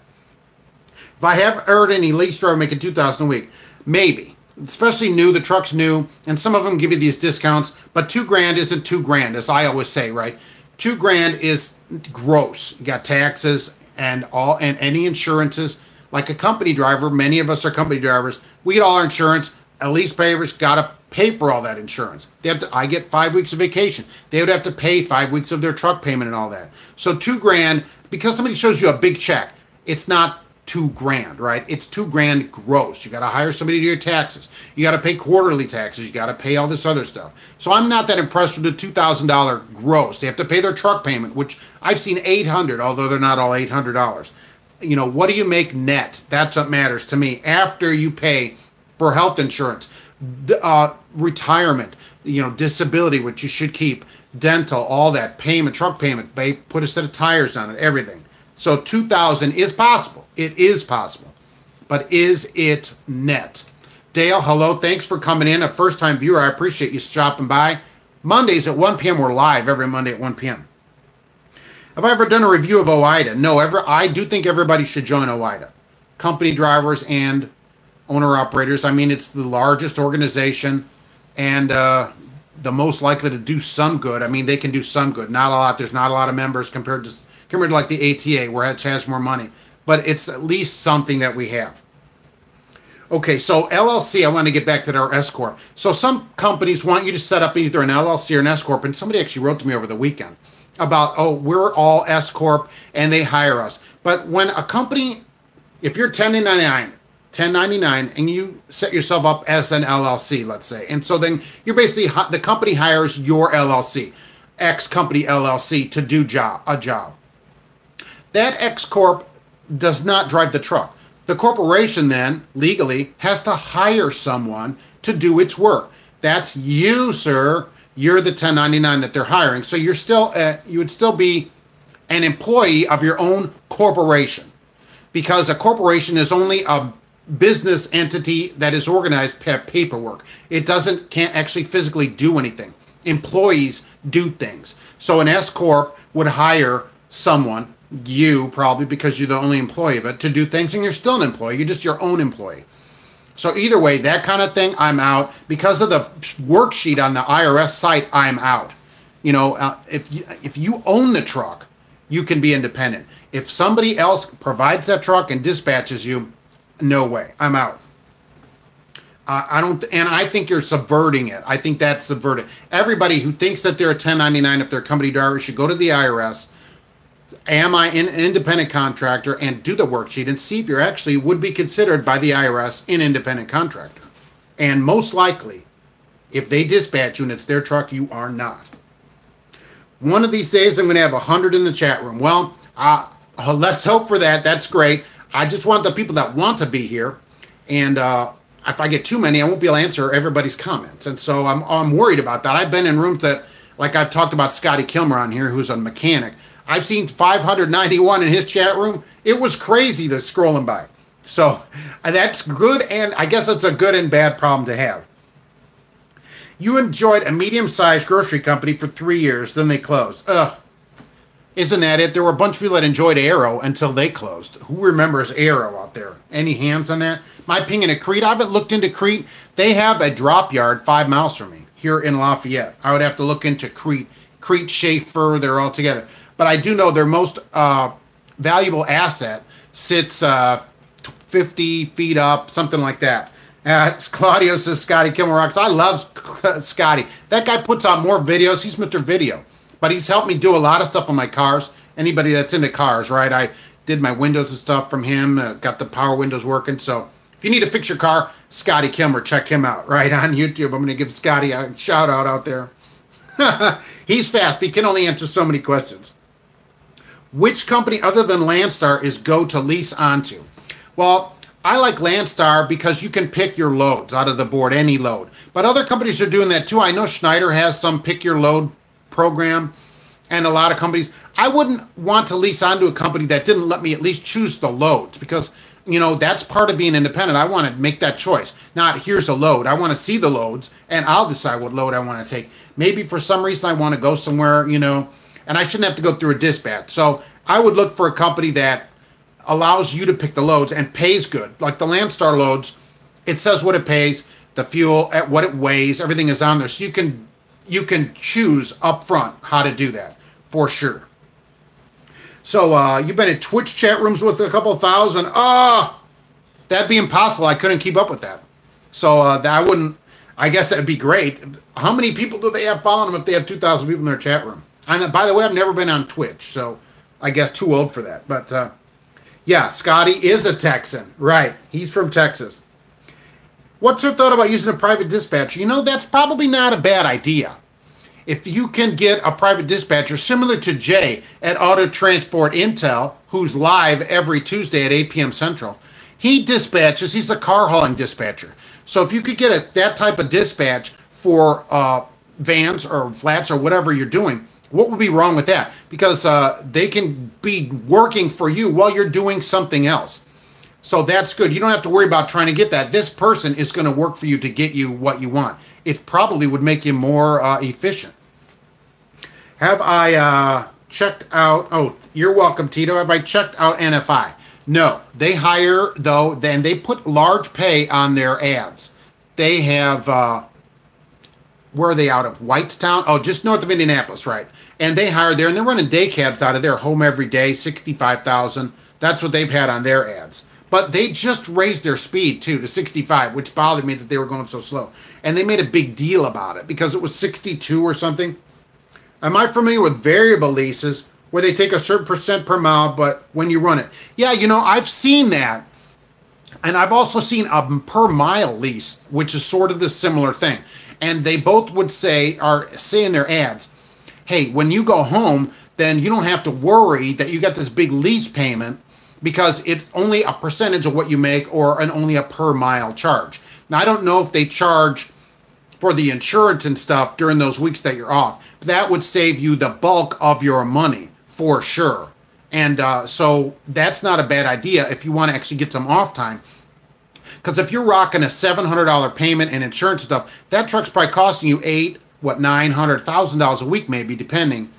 If I have heard any lease driver making $2,000 a week, maybe. Especially new, the truck's new, and some of them give you these discounts, but $2,000 isn't $2,000, as I always say, right? $2,000 is gross. You got taxes and any insurances. Like a company driver, many of us are company drivers. We get all our insurance. At lease payers got to pay for all that insurance. I get 5 weeks of vacation. They would have to pay 5 weeks of their truck payment and all that. So $2,000, because somebody shows you a big check, it's not $2,000, right? It's $2,000 gross. You got to hire somebody to do your taxes. You got to pay quarterly taxes. You got to pay all this other stuff. So I'm not that impressed with the $2,000 gross. They have to pay their truck payment, which I've seen $800, although they're not all $800. What do you make net? That's what matters to me. After you pay for health insurance, retirement, disability, which you should keep, dental, all that, payment, truck payment, put a set of tires on it, everything. So $2,000 is possible. It is possible. But is it net? Dale, hello. Thanks for coming in. A first-time viewer. I appreciate you stopping by. Mondays at 1 p.m. We're live every Monday at 1 p.m. Have I ever done a review of OIDA? No, I do think everybody should join OIDA. Company drivers and owner-operators. I mean, it's the largest organization and the most likely to do some good. I mean, they can do some good. Not a lot. There's not a lot of members compared to like the ATA, where it has more money. But it's at least something that we have. Okay, so LLC, I want to get back to our S Corp. So some companies want you to set up either an LLC or an S Corp, and somebody actually wrote to me over the weekend about, oh, we're all S Corp, and they hire us. But when a company, if you're 1099, and you set yourself up as an LLC, let's say, and so then you're basically, the company hires your LLC, X company LLC, to do a job. That X Corp does not drive the truck. The corporation then, legally, has to hire someone to do its work. That's you, sir. You're the 1099 that they're hiring. So you're still, you would still be an employee of your own corporation, because a corporation is only a business entity that is organized per paperwork. It can't actually physically do anything. Employees do things. So an S Corp would hire someone, you probably, because you're the only employee of it, to do things, and you're still an employee. You're just your own employee. So either way, that kind of thing, I'm out. Because of the worksheet on the IRS site, I'm out. You know, if you own the truck, you can be independent. If somebody else provides that truck and dispatches you, no way, I'm out. I think you're subverting it. I think that's subverted. Everybody who thinks that they're a 1099 if they're a company driver should go to the IRS. Am I an independent contractor, and do the worksheet and see if you're actually would be considered by the IRS an independent contractor. And most likely, if they dispatch you and it's their truck, you are not. One of these days, I'm going to have 100 in the chat room. Well, let's hope for that. That's great. I just want the people that want to be here. And if I get too many, I won't be able to answer everybody's comments. And so I'm worried about that. I've been in rooms that, like I've talked about Scotty Kilmer on here, who's a mechanic. I've seen 591 in his chat room. It was crazy, the scrolling by. So that's good, and I guess it's a good and bad problem to have. You enjoyed a medium-sized grocery company for 3 years, then they closed. Ugh. Isn't that it? There were a bunch of people that enjoyed Arrow until they closed. Who remembers Arrow out there? Any hands on that? My opinion of Crete, I haven't looked into Crete. They have a drop yard 5 miles from me here in Lafayette. I would have to look into Crete. Crete, Schaefer, they're all together. But I do know their most valuable asset sits 50 feet up, something like that. Claudio says Scotty Kilmer rocks. I love Scotty. That guy puts out more videos. He's Mr. Video. But he's helped me do a lot of stuff on my cars. Anybody that's into cars, right? I did my windows and stuff from him. Got the power windows working. So if you need to fix your car, Scotty Kilmer, check him out, right, on YouTube. I'm going to give Scotty a shout out there. He's fast, but he can only answer so many questions. Which company other than Landstar is go to lease onto? Well, I like Landstar because you can pick your loads out of the board, any load. But other companies are doing that too. I know Schneider has some pick your load program, and a lot of companies. I wouldn't want to lease onto a company that didn't let me at least choose the loads, because, you know, that's part of being independent. I want to make that choice. Not here's a load. I want to see the loads, and I'll decide what load I want to take. Maybe for some reason I want to go somewhere, you know, and I shouldn't have to go through a dispatch. So I would look for a company that allows you to pick the loads and pays good. Like the Landstar loads, it says what it pays, the fuel, at what it weighs, everything is on there. So you can choose up front how to do that, for sure. So you've been in Twitch chat rooms with a couple thousand. That'd be impossible. I couldn't keep up with that. So I guess that'd be great. How many people do they have following them if they have 2,000 people in their chat room? And by the way, I've never been on Twitch, so I guess too old for that. But yeah, Scotty is a Texan. Right, he's from Texas. What's your thought about using a private dispatcher? You know, that's probably not a bad idea. If you can get a private dispatcher similar to Jay at Auto Transport Intel, who's live every Tuesday at 8 p.m. Central, he dispatches, he's a car hauling dispatcher. So if you could get that type of dispatch for vans or flats or whatever you're doing, what would be wrong with that? Because they can be working for you while you're doing something else. So that's good. You don't have to worry about trying to get that. This person is going to work for you to get you what you want. It probably would make you more efficient. Have I checked out, oh, you're welcome, Tito. Have I checked out NFI? No. They hire, though, then they put large pay on their ads. They have, where are they out of? Whitestown? Oh, just north of Indianapolis, right. And they hire there, and they're running day cabs out of there, home every day, 65,000. That's what they've had on their ads. But they just raised their speed, too, to 65, which bothered me that they were going so slow. And they made a big deal about it because it was 62 or something. Am I familiar with variable leases where they take a certain percent per mile, but when you run it? Yeah, you know, I've seen that. And I've also seen a per mile lease, which is sort of the similar thing. And they both would say, or say in their ads, hey, when you go home, then you don't have to worry that you got this big lease payment because it's only a percentage of what you make or only a per mile charge. Now, I don't know if they charge for the insurance and stuff during those weeks that you're off. That would save you the bulk of your money for sure. And so that's not a bad idea if you want to actually get some off time. Because if you're rocking a $700 payment and insurance stuff, that truck's probably costing you $900,000 a week maybe, depending,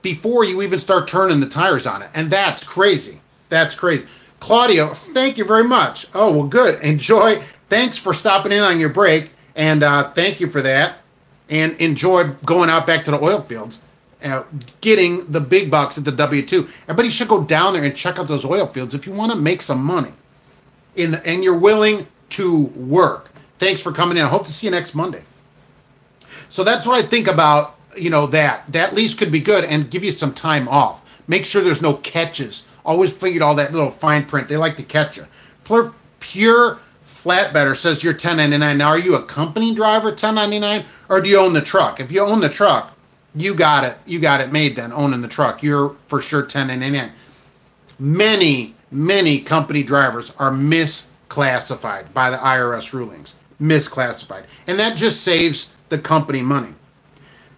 before you even start turning the tires on it. And that's crazy. That's crazy. Claudio, thank you very much. Oh, well, good. Enjoy. Thanks for stopping in on your break. And thank you for that. And enjoy going out back to the oil fields, getting the big bucks at the W-2. Everybody should go down there and check out those oil fields if you want to make some money. And you're willing to work. Thanks for coming in. I hope to see you next Monday. So that's what I think about, you know, that lease could be good and give you some time off. Make sure there's no catches. Always figured all that little fine print. They like to catch you. Pure Flatbedder says you're 1099. Now, are you a company driver, 1099, or do you own the truck? If you own the truck, you got it. You got it made then, owning the truck. You're for sure 1099. Many company drivers are misclassified by the IRS rulings. Misclassified. And that just saves the company money.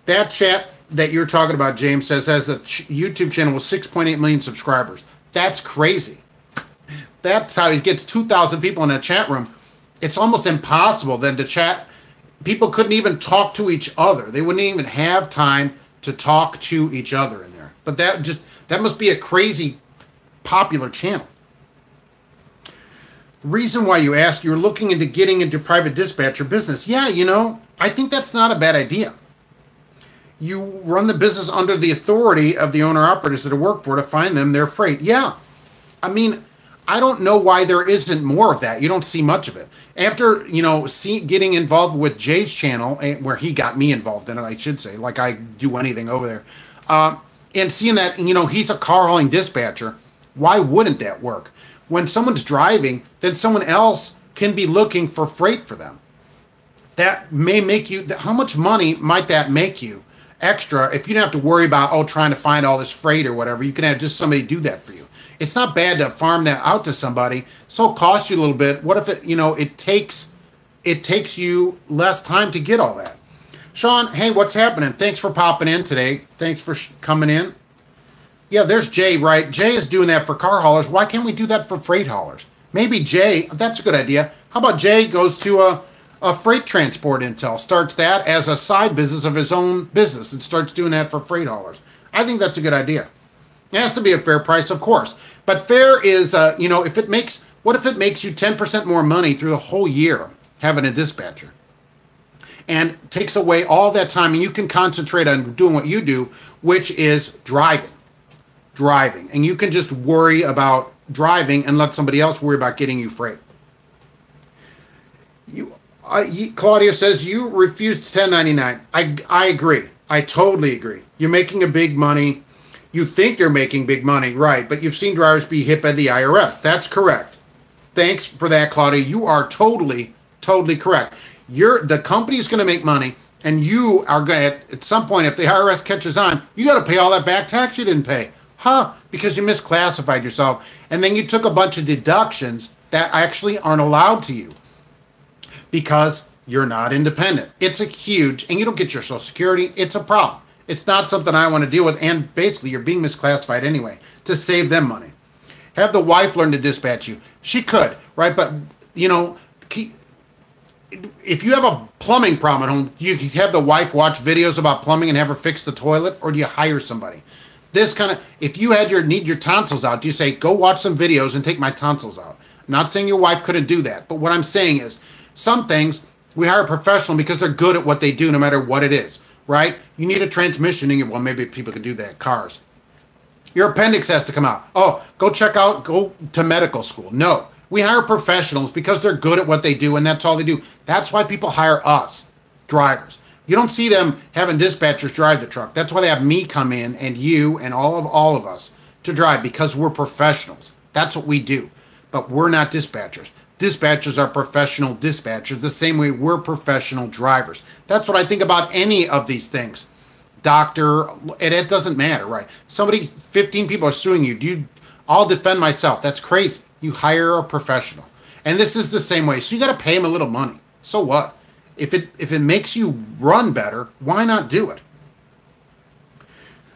That chat that you're talking about, James, says has a YouTube channel with 6.8 million subscribers. That's crazy. That's how he gets 2,000 people in a chat room. It's almost impossible then to chat. People couldn't even talk to each other. They wouldn't even have time to talk to each other in there. But that must be a crazy popular channel. The reason why you ask, you're looking into getting into private dispatcher business. Yeah, you know, I think that's not a bad idea. You run the business under the authority of the owner-operators that work for to find them their freight. Yeah. I mean, I don't know why there isn't more of that. You don't see much of it. After, you know, getting involved with Jay's channel, where he got me involved in it, I should say, like I do anything over there, and seeing that, you know, he's a car hauling dispatcher, why wouldn't that work? When someone's driving, then someone else can be looking for freight for them. That may make you, how much money might that make you extra if you don't have to worry about, oh, trying to find all this freight or whatever? You can have just somebody do that for you. It's not bad to farm that out to somebody. So it costs you a little bit. What if it, you know, it takes you less time to get all that? Sean, hey, what's happening? Thanks for popping in today. Thanks for coming in. Yeah, there's Jay, right? Jay is doing that for car haulers. Why can't we do that for freight haulers? Maybe Jay, that's a good idea. How about Jay goes to a freight transport intel, starts that as a side business of his own business and starts doing that for freight haulers. I think that's a good idea. It has to be a fair price, of course. But fair is, you know, what if it makes you 10% more money through the whole year having a dispatcher? And takes away all that time, and you can concentrate on doing what you do, which is driving. And you can just worry about driving and let somebody else worry about getting you freight. Claudia says you refuse 1099. I agree. I totally agree. You're making a big money. You think you're making big money, right? But you've seen drivers be hit by the IRS. That's correct. Thanks for that, Claudia. You are totally correct. The company is going to make money, and you are going to, at some point, if the IRS catches on, you got to pay all that back tax you didn't pay. Because you misclassified yourself. And then you took a bunch of deductions that actually aren't allowed to you because you're not independent. It's a huge, and you don't get your Social Security. It's a problem. It's not something I want to deal with. And basically, you're being misclassified anyway to save them money. Have the wife learn to dispatch you. She could, right? But, you know, if you have a plumbing problem at home, do you have the wife watch videos about plumbing and have her fix the toilet, or do you hire somebody? This kind of, if you had need your tonsils out, do you say, go watch some videos and take my tonsils out? I'm not saying your wife couldn't do that, but what I'm saying is some things we hire a professional because they're good at what they do no matter what it is, right? You need a transmission in your, well, maybe people can do that, cars. Your appendix has to come out. Oh, go to medical school. No, we hire professionals because they're good at what they do and that's all they do. That's why people hire us, drivers. You don't see them having dispatchers drive the truck. That's why they have me come in and you and all of us to drive because we're professionals. That's what we do. But we're not dispatchers. Dispatchers are professional dispatchers the same way we're professional drivers. That's what I think about any of these things. Doctor, and it doesn't matter, right? 15 people are suing you. I'll defend myself. That's crazy. You hire a professional. And this is the same way. So you got to pay them a little money. So what? If it makes you run better, why not do it?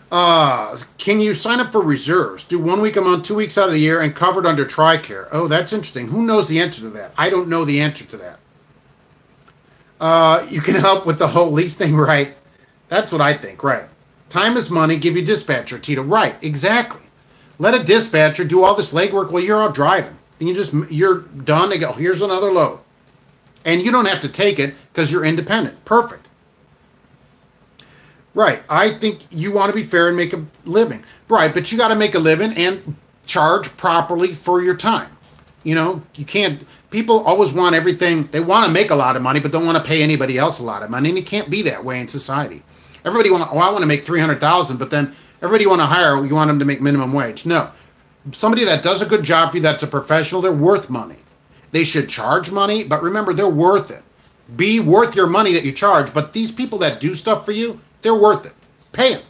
Can you sign up for reserves? Do 1 week a month, 2 weeks out of the year, and covered under TRICARE? Oh, that's interesting. Who knows the answer to that? I don't know the answer to that. You can help with the whole lease thing, right? That's what I think, right? Time is money. Give you dispatcher, Tito. Right, exactly. Let a dispatcher do all this legwork while you're out driving. And you're done. They go, here's another load. And you don't have to take it because you're independent. Perfect. Right. I think you want to be fair and make a living. Right. But you got to make a living and charge properly for your time. You know, you can't. People always want everything. They want to make a lot of money, but don't want to pay anybody else a lot of money. And it can't be that way in society. Everybody I want to make $300,000, but then everybody you want to hire, you want them to make minimum wage. No. Somebody that does a good job for you, that's a professional, they're worth money. They should charge money, but remember, they're worth it. Be worth your money that you charge, but these people that do stuff for you, they're worth it. Pay them.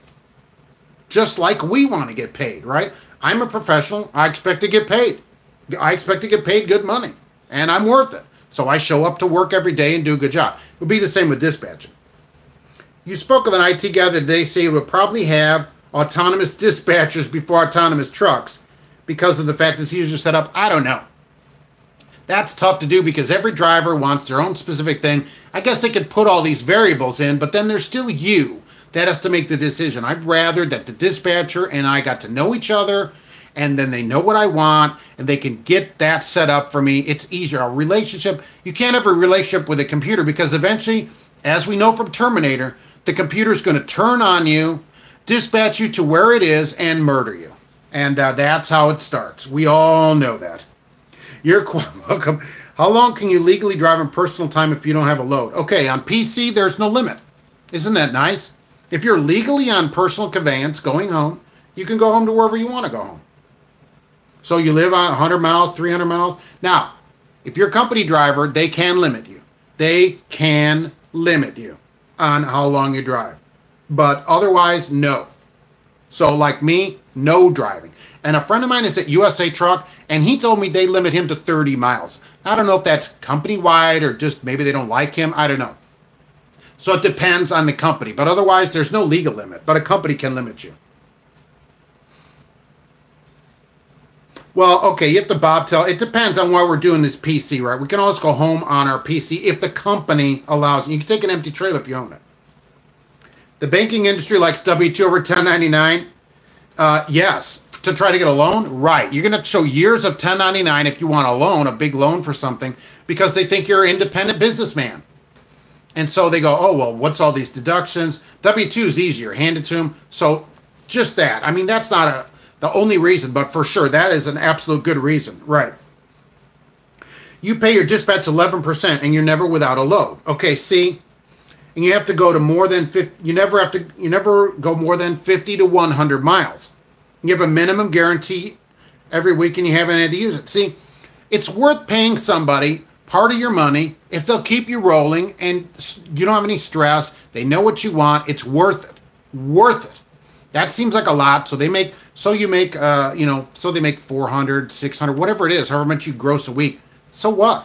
Just like we want to get paid, right? I'm a professional. I expect to get paid. I expect to get paid good money, and I'm worth it. So I show up to work every day and do a good job. It would be the same with dispatching. You spoke with an IT guy that they say would probably have autonomous dispatchers before autonomous trucks because of the fact it's easier to set up. I don't know. That's tough to do because every driver wants their own specific thing. I guess they could put all these variables in, but then there's still you that has to make the decision. I'd rather that the dispatcher and I got to know each other, and then they know what I want, and they can get that set up for me. It's easier. A relationship, you can't have a relationship with a computer because eventually, as we know from Terminator, the computer's going to turn on you, dispatch you to where it is, and murder you. And that's how it starts. We all know that. You're welcome. How long can you legally drive in personal time if you don't have a load? Okay, on PC, there's no limit. Isn't that nice? If you're legally on personal conveyance going home, you can go home to wherever you want to go home. So you live on 100 miles, 300 miles. Now, if you're a company driver, they can limit you. They can limit you on how long you drive. But otherwise, no. So like me, no driving. And a friend of mine is at USA Truck, and he told me they limit him to 30 miles. I don't know if that's company-wide or just maybe they don't like him. I don't know. So it depends on the company. But otherwise, there's no legal limit. But a company can limit you. Well, okay, you have to bobtail. It depends on why we're doing this PC, right? We can always go home on our PC if the company allows. You can take an empty trailer if you own it. The banking industry likes W-2 over 1099. Yes. To try to get a loan? Right. You're going to have to show years of 1099 if you want a loan, a big loan for something, because they think you're an independent businessman. And so they go, oh, well, what's all these deductions? W-2 is easier. Hand it to them. So just that. I mean, that's not the only reason, but for sure, that is an absolute good reason. Right. You pay your dispatch 11% and you're never without a load. Okay, see? And you have to go to more than 50, you never go more than 50 to 100 miles. You have a minimum guarantee every week and you haven't had to use it. See, it's worth paying somebody part of your money if they'll keep you rolling and you don't have any stress. They know what you want. It's worth it. Worth it. That seems like a lot. So they make, so they make 400, 600, whatever it is, however much you gross a week. So what?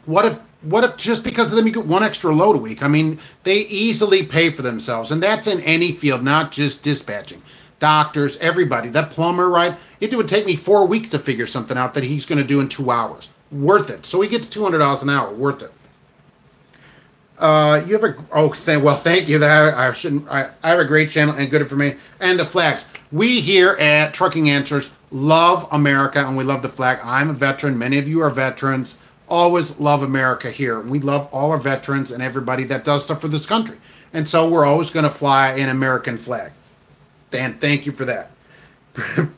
What if just because of them you get one extra load a week? I mean, they easily pay for themselves. And that's in any field, not just dispatching. Doctors, everybody. That plumber, right? It would take me 4 weeks to figure something out that he's going to do in 2 hours. Worth it. So he gets $200 an hour. Worth it. You have a well, thank you. That I shouldn't. I have a great channel and good information and the flags. We here at Trucking Answers love America and we love the flag. I'm a veteran. Many of you are veterans. Always love America here. We love all our veterans and everybody that does stuff for this country. And so we're always going to fly an American flag. And thank you for that.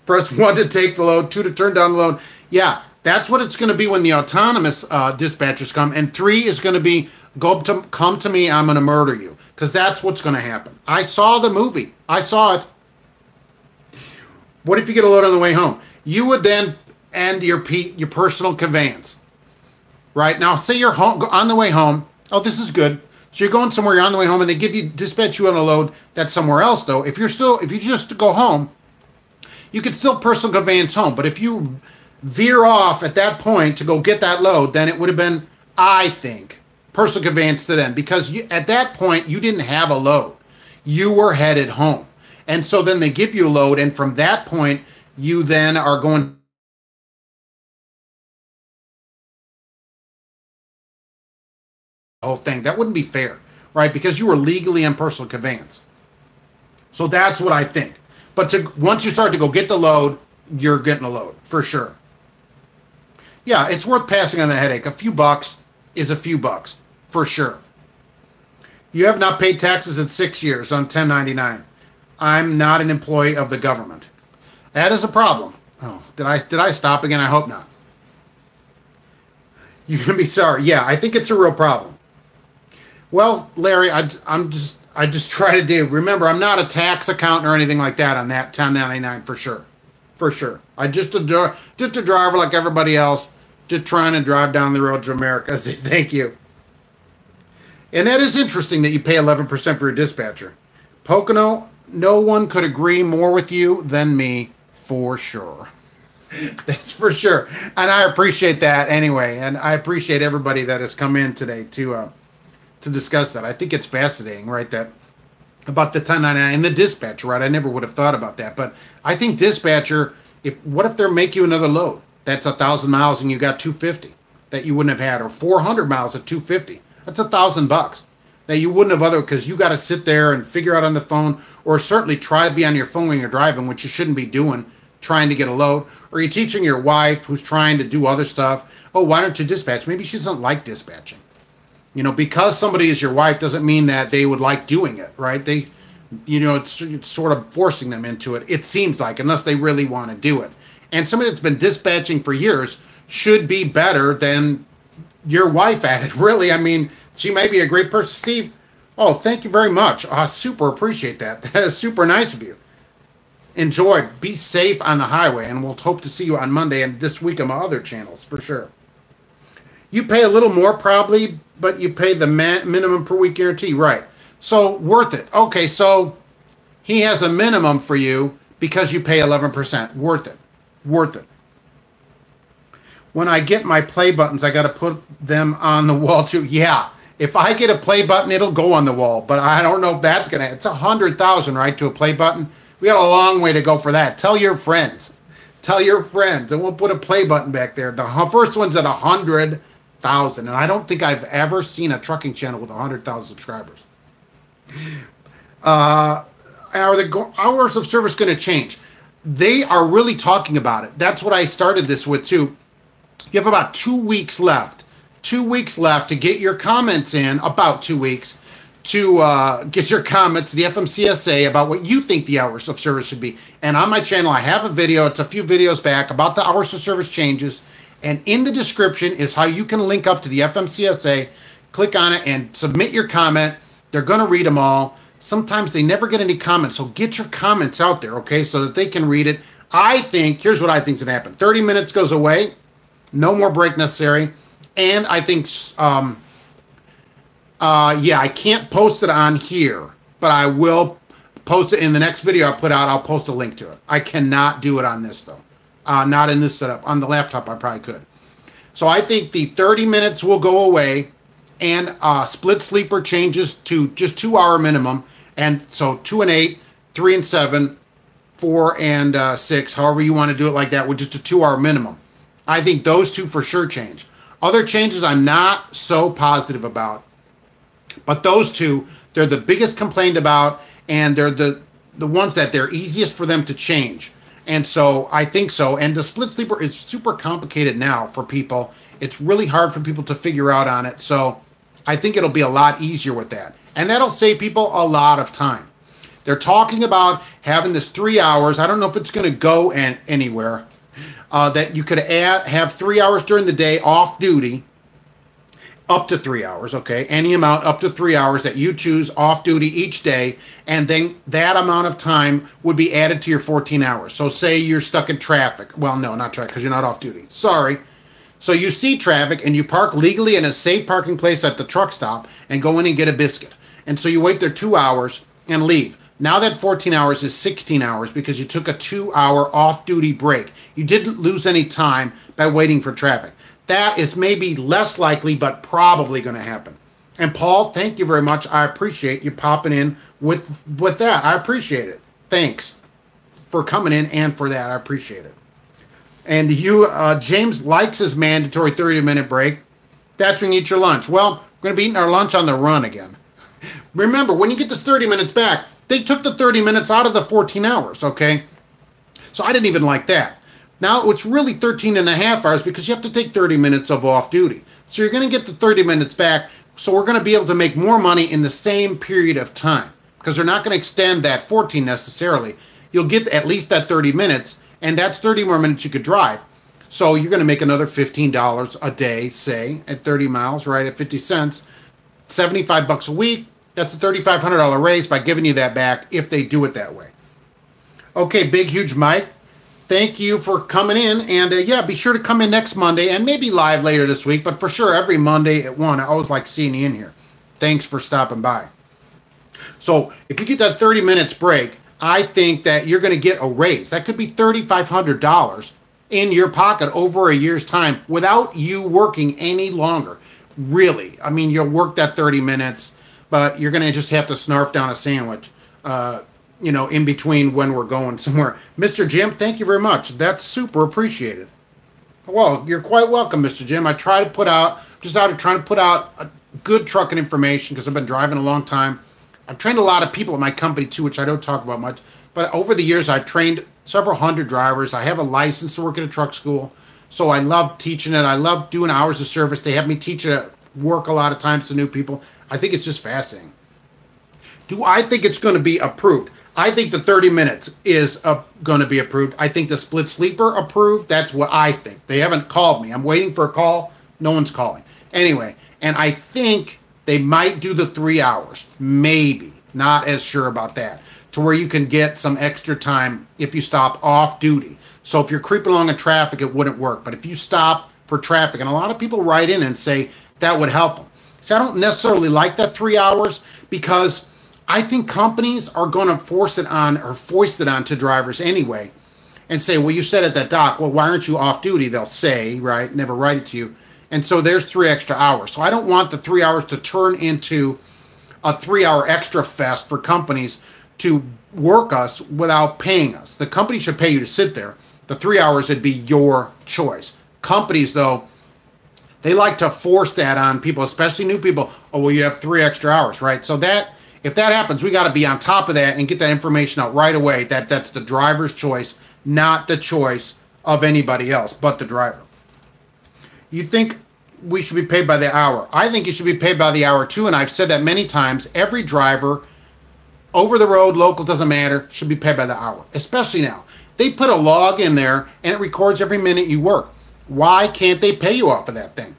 Press 1 to take the load, 2 to turn down the load. Yeah, that's what it's going to be when the autonomous dispatchers come. And 3 is going to be, come to me, I'm going to murder you. Because that's what's going to happen. I saw the movie. I saw it. What if you get a load on the way home? You would then end your personal conveyance. Right? Now, say you're home, on the way home. Oh, this is good. So you're going somewhere, you're on the way home, and they dispatch you on a load that's somewhere else, though. If you just go home, you could still personal conveyance home. But if you veer off at that point to go get that load, then it would have been, I think, personal conveyance to them. Because at that point, you didn't have a load. You were headed home. And so then they give you a load, and from that point, you then are going the whole thing. That wouldn't be fair, right? Because you were legally in personal conveyance. So that's what I think. But once you start to go get the load, you're getting a load, for sure. Yeah, it's worth passing on the headache. A few bucks is a few bucks, for sure. You have not paid taxes in 6 years on 1099. I'm not an employee of the government. That is a problem. Oh, did I stop again? I hope not. You're going to be sorry. Yeah, I think it's a real problem. Well, Larry, I just try to do. Remember, I'm not a tax accountant or anything like that on that 1099 for sure. For sure. I just a driver like everybody else, just trying to drive down the road to America. I say thank you. And that is interesting that you pay 11% for your dispatcher. Pocono, no one could agree more with you than me, for sure. That's for sure. And I appreciate that anyway. And I appreciate everybody that has come in today to discuss that. I think it's fascinating, right? That about the 1099 and the dispatcher, right? I never would have thought about that. But I think dispatcher, what if they make you another load? That's 1,000 miles and you got 250 that you wouldn't have had, or 400 miles at 250. That's $1,000 that you wouldn't have because you got to sit there and figure out on the phone, or certainly try to be on your phone when you're driving, which you shouldn't be doing, trying to get a load. Or you're teaching your wife who's trying to do other stuff. Oh, why don't you dispatch? Maybe she doesn't like dispatching. You know, because somebody is your wife doesn't mean that they would like doing it, right? It's sort of forcing them into it. It seems like, unless they really want to do it. And somebody that's been dispatching for years should be better than your wife at it. Really, I mean, she may be a great person. Steve, oh, thank you very much. I super appreciate that. That is super nice of you. Enjoy. Be safe on the highway, and we'll hope to see you on Monday and this week on my other channels, for sure. You pay a little more probably, but you pay the minimum per week guarantee, right? So worth it. Okay, so he has a minimum for you because you pay 11%. Worth it. Worth it. When I get my play buttons, I got to put them on the wall too. Yeah, if I get a play button, it'll go on the wall, but I don't know if that's gonna. It's 100,000, right, to a play button. We got a long way to go for that. Tell your friends. Tell your friends, and we'll put a play button back there. The first one's at 100,000, and I don't think I've ever seen a trucking channel with 100,000 subscribers. Are the hours of service going to change? They are really talking about it. That's what I started this with too. You have about 2 weeks left. 2 weeks left to get your comments in, about 2 weeks, to get your comments to the FMCSA about what you think the hours of service should be. And on my channel, I have a video, it's a few videos back, about the hours of service changes. And in the description is how you can link up to the FMCSA. Click on it and submit your comment. They're going to read them all. Sometimes they never get any comments, so get your comments out there, okay, so that they can read it. I think, here's what I think is going to happen. 30 minutes goes away. No more break necessary. And I think, yeah, I can't post it on here, but I will post it in the next video I put out. I'll post a link to it. I cannot do it on this, though. Not in this setup. On the laptop, I probably could. So I think the 30 minutes will go away, and split sleeper changes to just 2 hour minimum. And so 2 and 8, 3 and 7, 4 and 6, however you want to do it like that, with just a 2 hour minimum. I think those two for sure change. Other changes I'm not so positive about. But those two, they're the biggest complained about, and they're the ones that they're easiest for them to change. And so I think so. And the split sleeper is super complicated now for people. It's really hard for people to figure out on it. So I think it'll be a lot easier with that. And that'll save people a lot of time. They're talking about having this 3 hours. I don't know if it's going to go anywhere. That you could have 3 hours during the day off duty. Up to 3 hours, okay? Any amount up to 3 hours that you choose off duty each day, and then that amount of time would be added to your 14 hours. So say you're stuck in traffic. Well, no, not traffic, because you're not off duty. Sorry. So you see traffic, and you park legally in a safe parking place at the truck stop and go in and get a biscuit. And so you wait there 2 hours and leave. Now that 14 hours is 16 hours because you took a 2-hour off-duty break. You didn't lose any time by waiting for traffic. That is maybe less likely, but probably going to happen. And Paul, thank you very much. I appreciate you popping in with that. I appreciate it. Thanks for coming in and for that. I appreciate it. And you, James likes his mandatory 30-minute break. That's when you eat your lunch. Well, we're going to be eating our lunch on the run again. Remember, when you get this 30 minutes back, they took the 30 minutes out of the 14 hours, okay? So I didn't even like that. Now it's really 13 and a half hours because you have to take 30 minutes of off duty. So you're going to get the 30 minutes back. So we're going to be able to make more money in the same period of time because they're not going to extend that 14 necessarily. You'll get at least that 30 minutes, and that's 30 more minutes you could drive. So you're going to make another $15 a day, say, at 30 miles, right, at 50 cents, $75 a week. That's a $3,500 raise by giving you that back if they do it that way. Okay, Big Huge Mike. Thank you for coming in, and yeah, be sure to come in next Monday, and maybe live later this week, but for sure every Monday at 1. I always like seeing you in here. Thanks for stopping by. So if you get that 30 minutes break, I think that you're going to get a raise. That could be $3,500 in your pocket over a year's time without you working any longer. Really. I mean, you'll work that 30 minutes, but you're going to just have to snarf down a sandwich. In between when we're going somewhere. Mr. Jim, thank you very much. That's super appreciated. Well, you're quite welcome, Mr. Jim. I try to put out, trying to put out a good trucking information because I've been driving a long time. I've trained a lot of people at my company too, which I don't talk about much. But over the years, I've trained several hundred drivers. I have a license to work at a truck school. So I love teaching it. I love doing hours of service. They have me teach it at work a lot of times to new people. I think it's just fascinating. Do I think it's going to be approved? I think the 30 minutes is going to be approved. I think the split sleeper approved. That's what I think. They haven't called me. I'm waiting for a call. No one's calling. Anyway, and I think they might do the 3 hours. Maybe. Not as sure about that. To where you can get some extra time if you stop off duty. So if you're creeping along in traffic, it wouldn't work. But if you stop for traffic, and a lot of people write in and say that would help them. So I don't necessarily like that 3 hours because I think companies are going to force it on or foist it on to drivers anyway and say, well, you said at that dock, well, why aren't you off duty? They'll say, right? Never write it to you. And so there's 3 extra hours. So I don't want the 3 hours to turn into a 3-hour extra fest for companies to work us without paying us. The company should pay you to sit there. The 3 hours would be your choice. Companies, though, they like to force that on people, especially new people. Oh, well, you have 3 extra hours, right? So that, if that happens, we got to be on top of that and get that information out right away. That's the driver's choice, not the choice of anybody else but the driver. You think we should be paid by the hour? I think you should be paid by the hour too, and I've said that many times. Every driver, over the road, local, doesn't matter, should be paid by the hour, especially now. They put a log in there and it records every minute you work. Why can't they pay you off of that thing?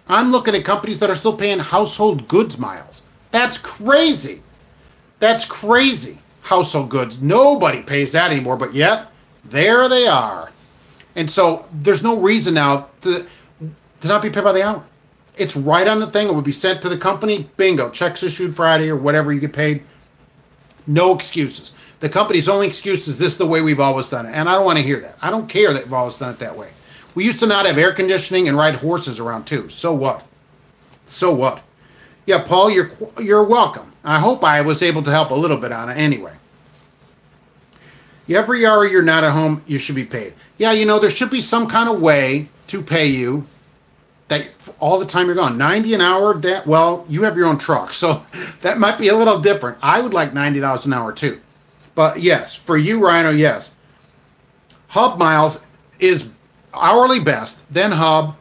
I'm looking at companies that are still paying household goods miles. That's crazy. That's crazy. Household goods. Nobody pays that anymore, but yet, there they are. And so, there's no reason now to not be paid by the hour. It's right on the thing. It would be sent to the company. Bingo. Checks issued Friday or whatever you get paid. No excuses. The company's only excuse is this the way we've always done it. And I don't want to hear that. I don't care that we've always done it that way. We used to not have air conditioning and ride horses around too. So what? So what? Yeah, Paul, you're welcome. I hope I was able to help a little bit on it anyway. Every hour you're not at home, you should be paid. Yeah, there should be some kind of way to pay you that all the time you're gone. 90 an hour, that, well, you have your own truck, so that might be a little different. I would like $90 an hour too. But yes, for you, Rhino, yes. Hub miles is hourly best, then hub,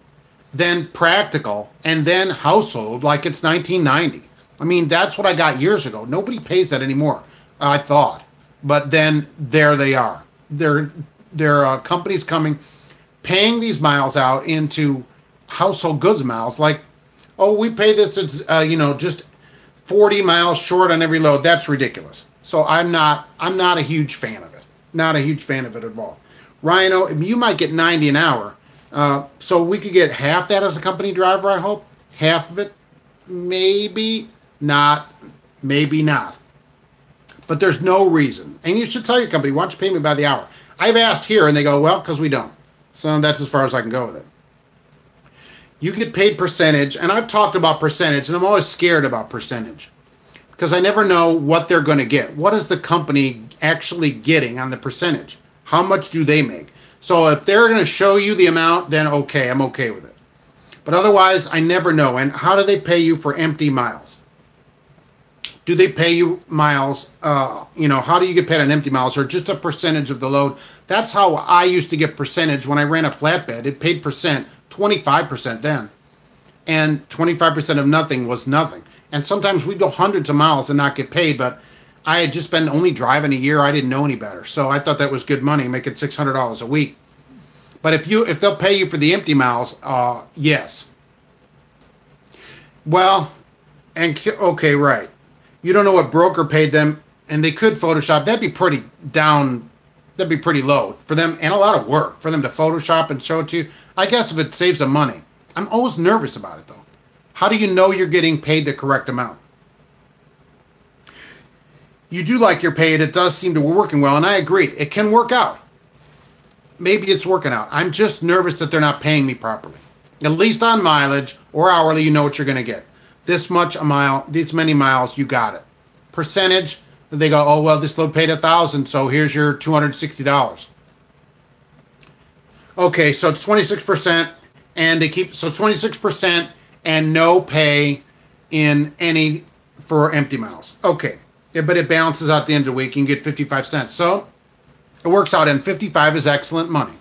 then practical, and then household like it's 1990. I mean, that's what I got years ago. Nobody pays that anymore, I thought. But then there they are. There are companies coming, paying these miles out into household goods miles. Like, oh, we pay this, it's, just 40 miles short on every load. That's ridiculous. So I'm not a huge fan of it. Not a huge fan of it at all. Rhino, you might get 90 an hour. So we could get half that as a company driver, I hope. Half of it. Maybe not. Maybe not. But there's no reason. And you should tell your company, why don't you pay me by the hour? I've asked here, and they go, well, because we don't. So that's as far as I can go with it. You get paid percentage, and I've talked about percentage, and I'm always scared about percentage because I never know what they're going to get. What is the company actually getting on the percentage? How much do they make? So if they're going to show you the amount, then okay, I'm okay with it. But otherwise, I never know. And how do they pay you for empty miles? Do they pay you miles? How do you get paid on empty miles, or just a percentage of the load? That's how I used to get percentage when I ran a flatbed. It paid percent, 25% then. And 25% of nothing was nothing. And sometimes we'd go hundreds of miles and not get paid, but I had just been only driving a year. I didn't know any better. So I thought that was good money, making $600 a week. But if they'll pay you for the empty miles, yes. Well, okay, right. You don't know what broker paid them, and they could Photoshop. That'd be pretty down. That'd be pretty low for them, and a lot of work for them to Photoshop and show it to you. I guess if it saves them money. I'm always nervous about it, though. How do you know you're getting paid the correct amount? You do like your pay, and it does seem to be working well, and I agree. It can work out. Maybe it's working out. I'm just nervous that they're not paying me properly. At least on mileage or hourly, you know what you're going to get. This much a mile, these many miles, you got it. Percentage, they go, oh, well, this load paid $1,000, so here's your $260. Okay, so it's 26%, and they keep, so 26% and no pay in any for empty miles. Okay, yeah, but it balances out at the end of the week. You can get 55 cents. So it works out, and 55 is excellent money.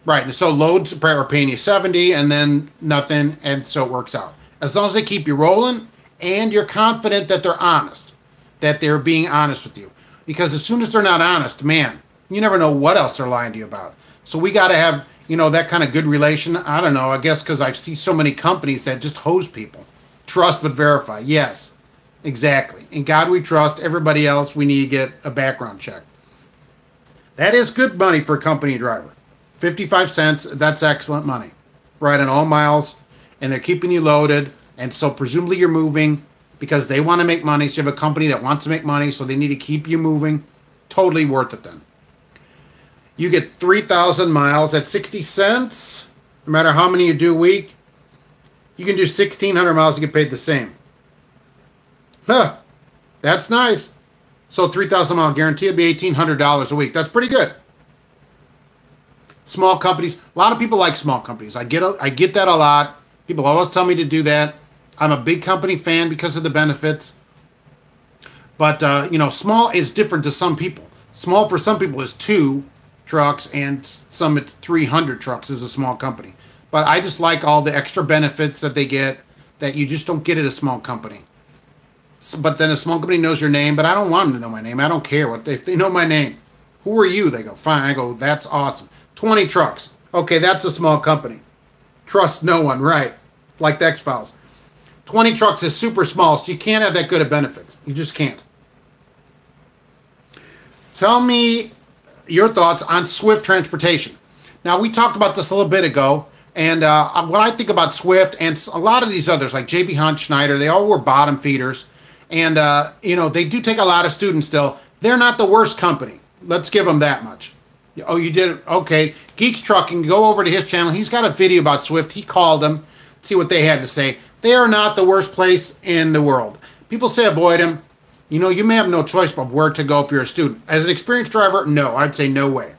Right, and so loads are paying you 70 and then nothing, and so it works out. As long as they keep you rolling and you're confident that they're honest, that they're being honest with you. Because as soon as they're not honest, man, you never know what else they're lying to you about. So we got to have, that kind of good relation. I don't know, I guess because I see so many companies that just hose people. Trust but verify. Yes, exactly. In God we trust. Everybody else, we need to get a background check. That is good money for a company driver. 55 cents, that's excellent money. Right, on all miles, and they're keeping you loaded, and so presumably you're moving because they want to make money. So you have a company that wants to make money, so they need to keep you moving. Totally worth it then. You get 3,000 miles at 60 cents. No matter how many you do a week, you can do 1,600 miles and get paid the same. Huh, that's nice. So 3,000 mile guarantee will be $1,800 a week. That's pretty good. Small companies. A lot of people like small companies. I get that a lot. People always tell me to do that. I'm a big company fan because of the benefits. But, small is different to some people. Small for some people is 2 trucks, and some it's 300 trucks is a small company. But I just like all the extra benefits that they get that you just don't get at a small company. But then a small company knows your name, but I don't want them to know my name. I don't care if they know my name. Who are you? They go, fine. I go, that's awesome. 20 trucks. Okay, that's a small company. Trust no one, right? Like the X-Files. 20 trucks is super small, so you can't have that good of benefits. You just can't. Tell me your thoughts on Swift transportation. Now, we talked about this a little bit ago, and what I think about Swift and a lot of these others, like J.B. Hunt, Schneider, they all were bottom feeders. And, they do take a lot of students still. They're not the worst company. Let's give them that much. Oh, you did it? Okay. Geeks Trucking, go over to his channel. He's got a video about Swift. He called them. See what they had to say. They are not the worst place in the world. People say avoid them. You may have no choice but where to go if you're a student. As an experienced driver, no. I'd say no way.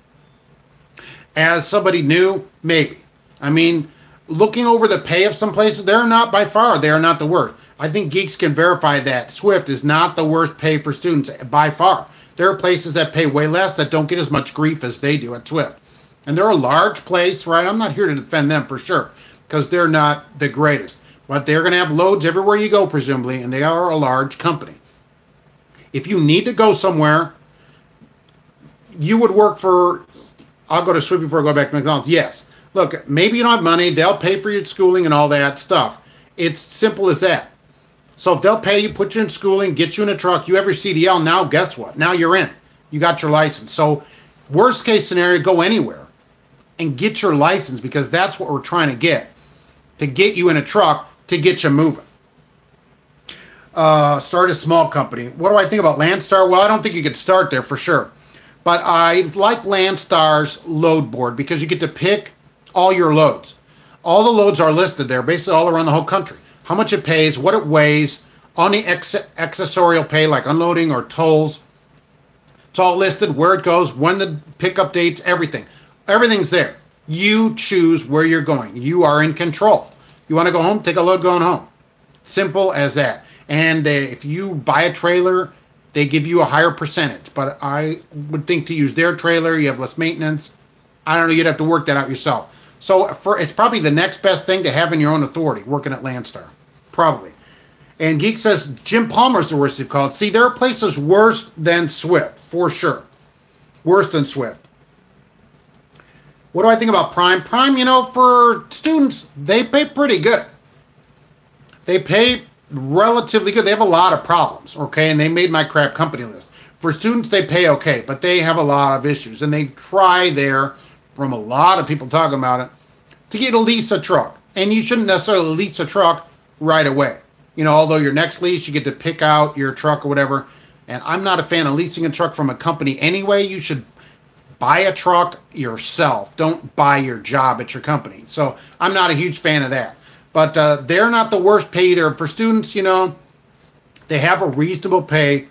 As somebody new, maybe. I mean, looking over the pay of some places, they're not by far, they are not the worst. I think geeks can verify that Swift is not the worst pay for students by far. There are places that pay way less that don't get as much grief as they do at Swift. And they're a large place, right? I'm not here to defend them for sure, because they're not the greatest. But they're going to have loads everywhere you go, presumably, and they are a large company. If you need to go somewhere, you would work for, I'll go to Swift before I go back to McDonald's. Yes. Look, maybe you don't have money. They'll pay for your schooling and all that stuff. It's simple as that. So if they'll pay you, put you in schooling, get you in a truck, you have your CDL, now guess what? Now you're in. You got your license. So worst case scenario, go anywhere and get your license, because that's what we're trying to get you in a truck to get you moving. Start a small company. What do I think about Landstar? Well, I don't think you could start there for sure. But I like Landstar's load board because you get to pick all your loads. All the loads are listed there, basically all around the whole country. How much it pays, what it weighs, on the accessorial pay like unloading or tolls. It's all listed, where it goes, when the pickup dates, everything. Everything's there. You choose where you're going. You are in control. You want to go home, take a load going home. Simple as that. And if you buy a trailer, they give you a higher percentage. But I would think to use their trailer, you have less maintenance. I don't know, you'd have to work that out yourself. So it's probably the next best thing to having your own authority, working at Landstar. Probably. And Geek says, Jim Palmer's the worst they've called. See, there are places worse than Swift, for sure. Worse than Swift. What do I think about Prime? Prime, you know, for students, they pay pretty good. They pay relatively good. They have a lot of problems, okay? And they made my crap company list. For students, they pay okay, but they have a lot of issues. And they try there, from a lot of people talking about it, to get a lease a truck. And you shouldn't necessarily lease a truck right away. You know, although your next lease, you get to pick out your truck or whatever. And I'm not a fan of leasing a truck from a company anyway. You should buy a truck yourself. Don't buy your job at your company. So I'm not a huge fan of that. But they're not the worst pay either. For students, you know, they have a reasonable pay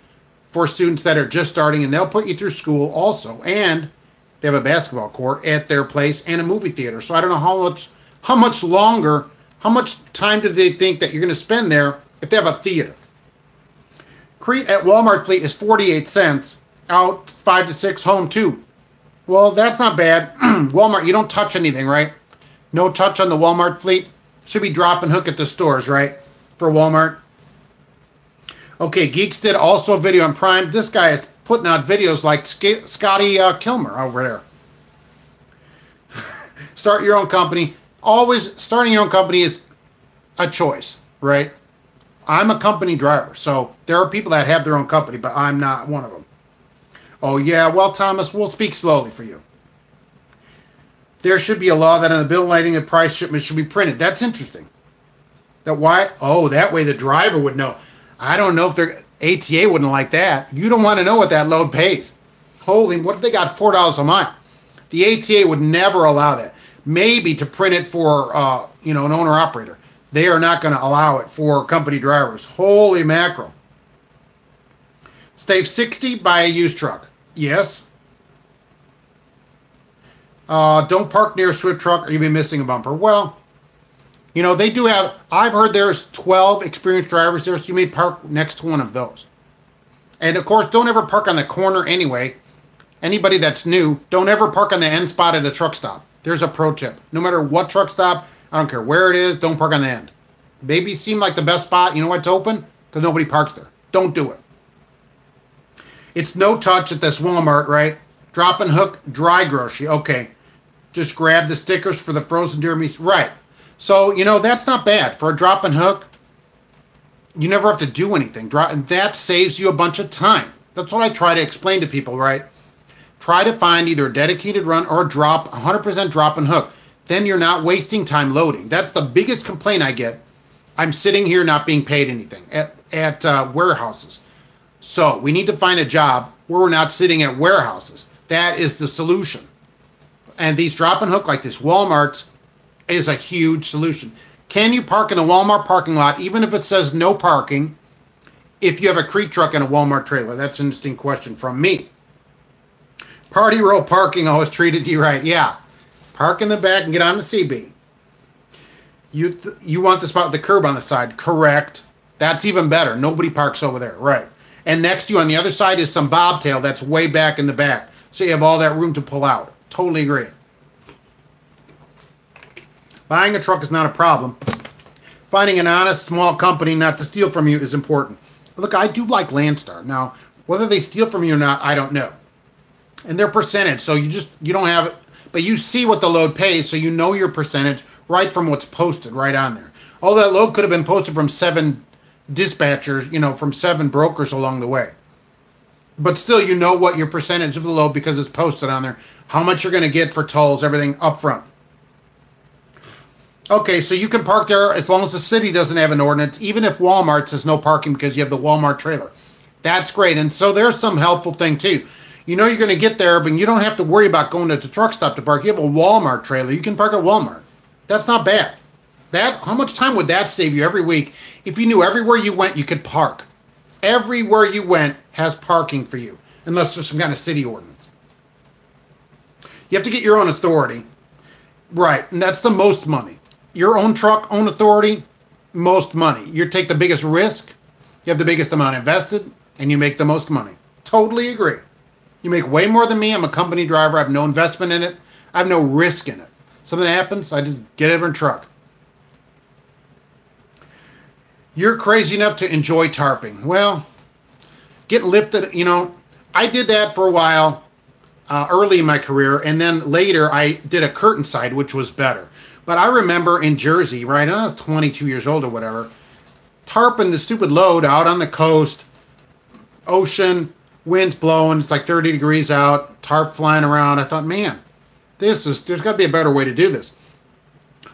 for students that are just starting, and they'll put you through school also. And they have a basketball court at their place and a movie theater. So I don't know how much longer, how much time do they think that you're going to spend there if they have a theater. Crete at Walmart fleet is 48 cents. Out 5 to 6, home 2. Well, that's not bad. Walmart, you don't touch anything, right? No touch on the Walmart fleet. Should be drop and hook at the stores, right? For Walmart. Okay, Geeks did also a video on Prime. This guy is putting out videos like Scotty Kilmer over there. Start your own company. Always starting your own company is a choice, right? I'm a company driver, so there are people that have their own company, but I'm not one of them. Oh, yeah, well, Thomas, we'll speak slowly for you. There should be a law that on the bill of lading and price shipment should be printed. That's interesting. That why? Oh, that way the driver would know. I don't know if their ATA wouldn't like that. You don't want to know what that load pays. Holy, what if they got $4 a mile? The ATA would never allow that. Maybe to print it for, an owner-operator. They are not going to allow it for company drivers. Holy mackerel. Save 60, buy a used truck. Yes. Don't park near a Swift truck or you'll be missing a bumper. Well, you know, they do have, I've heard there's 12 experienced drivers there, so you may park next to one of those. And of course, don't ever park on the corner anyway. Anybody that's new, don't ever park on the end spot at a truck stop. There's a pro tip. No matter what truck stop, I don't care where it is, don't park on the end. Maybe seem like the best spot, you know what's open? Because nobody parks there. Don't do it. It's no touch at this Walmart, right? Drop and hook, dry grocery. Okay. Just grab the stickers for the frozen deer meat. Right. So, you know, that's not bad. For a drop and hook, you never have to do anything. And that saves you a bunch of time. That's what I try to explain to people, right? Try to find either a dedicated run or a drop, 100% drop and hook. Then you're not wasting time loading. That's the biggest complaint I get. I'm sitting here not being paid anything at warehouses. So we need to find a job where we're not sitting at warehouses. That is the solution. And these drop and hook like this Walmart's is a huge solution. Can you park in the Walmart parking lot even if it says no parking if you have a Crete truck and a Walmart trailer? That's an interesting question from me. Party row parking always treated you right. Yeah. Park in the back and get on the CB. You want the spot with the curb on the side. Correct. That's even better. Nobody parks over there. Right. And next to you on the other side is some bobtail that's way back in the back. So you have all that room to pull out. Totally agree. Buying a truck is not a problem. Finding an honest small company not to steal from you is important. Look, I do like Landstar. Now, whether they steal from you or not, I don't know. And their percentage, so you don't have it, but you see what the load pays, so you know your percentage right from what's posted right on there. All that load could have been posted from 7 dispatchers, from 7 brokers along the way. But still, you know what your percentage of the load because it's posted on there. How much you're going to get for tolls, everything up front. Okay, so you can park there as long as the city doesn't have an ordinance, even if Walmart says no parking because you have the Walmart trailer. That's great. And so there's some helpful thing too. You know you're going to get there, but you don't have to worry about going to the truck stop to park. You have a Walmart trailer. You can park at Walmart. That's not bad. How much time would that save you every week if you knew everywhere you went you could park? Everywhere you went has parking for you, unless there's some kind of city ordinance. You have to get your own authority. Right, and that's the most money. Your own truck, own authority, most money. You take the biggest risk, you have the biggest amount invested, and you make the most money. Totally agree. You make way more than me. I'm a company driver. I have no investment in it. I have no risk in it. Something happens, I just get a different truck. You're crazy enough to enjoy tarping. Well, get lifted, I did that for a while early in my career, and then later I did a curtain side, which was better. But I remember in Jersey, right, I was 22 years old or whatever, tarping the stupid load out on the coast, ocean, wind's blowing, it's like 30 degrees out, tarp flying around. I thought, man, there's got to be a better way to do this.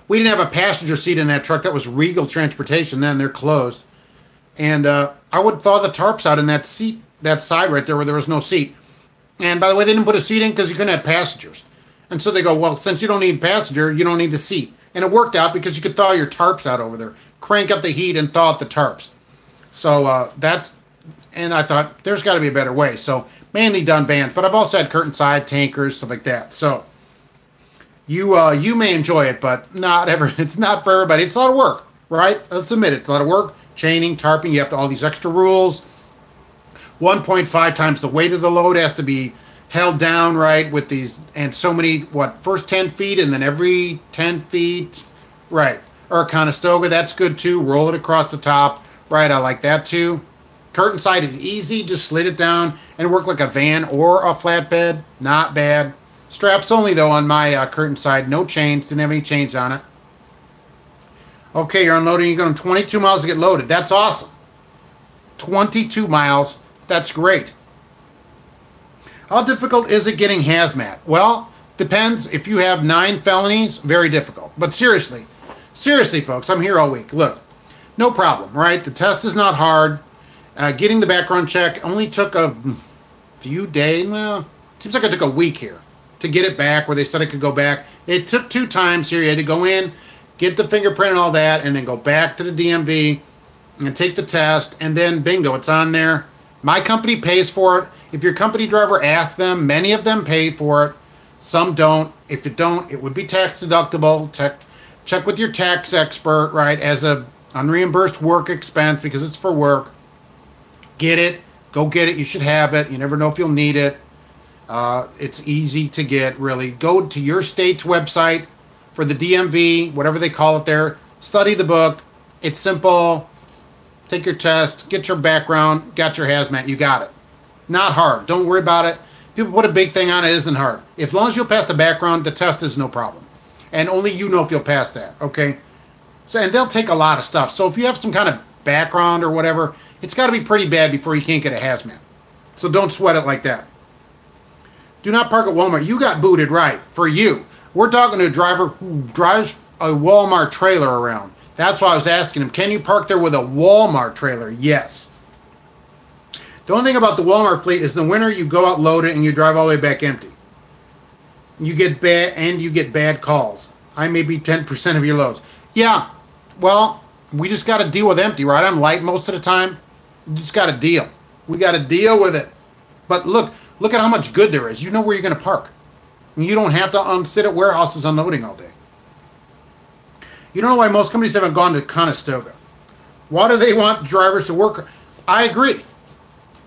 We didn't have a passenger seat in that truck. That was Regal Transportation then. They're closed. And I would thaw the tarps out in that seat, that side right there where there was no seat. And by the way, they didn't put a seat in because you couldn't have passengers. And so they go, well, since you don't need a passenger, you don't need a seat. And it worked out because you could thaw your tarps out over there. Crank up the heat and thaw out the tarps. So and I thought, there's got to be a better way. So mainly done vans. But I've also had curtain side, tankers, stuff like that. So you may enjoy it, but it's not for everybody. It's a lot of work, right? Let's admit it. It's a lot of work. Chaining, tarping, you have all these extra rules. 1.5 times the weight of the load has to be held down, right, with these, and so many, first 10 feet and then every 10 feet, right. Or a Conestoga, that's good too. Roll it across the top, right, I like that too. Curtain side is easy, just slid it down and work like a van or a flatbed, not bad. Straps only though on my curtain side, no chains, didn't have any chains on it. Okay, you're unloading, you're going 22 miles to get loaded, that's awesome. 22 miles, that's great. How difficult is it getting hazmat? Well, depends. If you have 9 felonies, very difficult. But seriously, folks, I'm here all week. Look, no problem, right? The test is not hard. Getting the background check only took a few days. Well, it seems like it took a week here to get it back where they said I could go back. It took 2 times here. You had to go in, get the fingerprint and all that, and then go back to the DMV and take the test, and then bingo, it's on there. My company pays for it. If your company driver asks them, many of them pay for it. Some don't. If it don't, it would be tax deductible. Check with your tax expert, right, as a unreimbursed work expense because it's for work. Get it. Go get it. You should have it. You never know if you'll need it. It's easy to get, really. Go to your state's website for the DMV, whatever they call it there. Study the book. It's simple. Take your test, get your background, got your hazmat, you got it. Not hard. Don't worry about it. People put a big thing on it, it isn't hard. As long as you'll pass the background, the test is no problem. And only you know if you'll pass that, okay? So, and they'll take a lot of stuff. So if you have some kind of background or whatever, it's got to be pretty bad before you can't get a hazmat. So don't sweat it like that. Do not park at Walmart. You got booted, right, for you. We're talking to a driver who drives a Walmart trailer around. That's why I was asking him, can you park there with a Walmart trailer? Yes. The only thing about the Walmart fleet is in the winter you go out loaded and you drive all the way back empty. You get bad calls. I may be 10% of your loads. Yeah, well, we just got to deal with empty, right? I'm light most of the time. We just got to deal. We got to deal with it. But look at how much good there is. You know where you're going to park. And you don't have to sit at warehouses unloading all day. You don't know why most companies haven't gone to Conestoga. Why do they want drivers to work? I agree.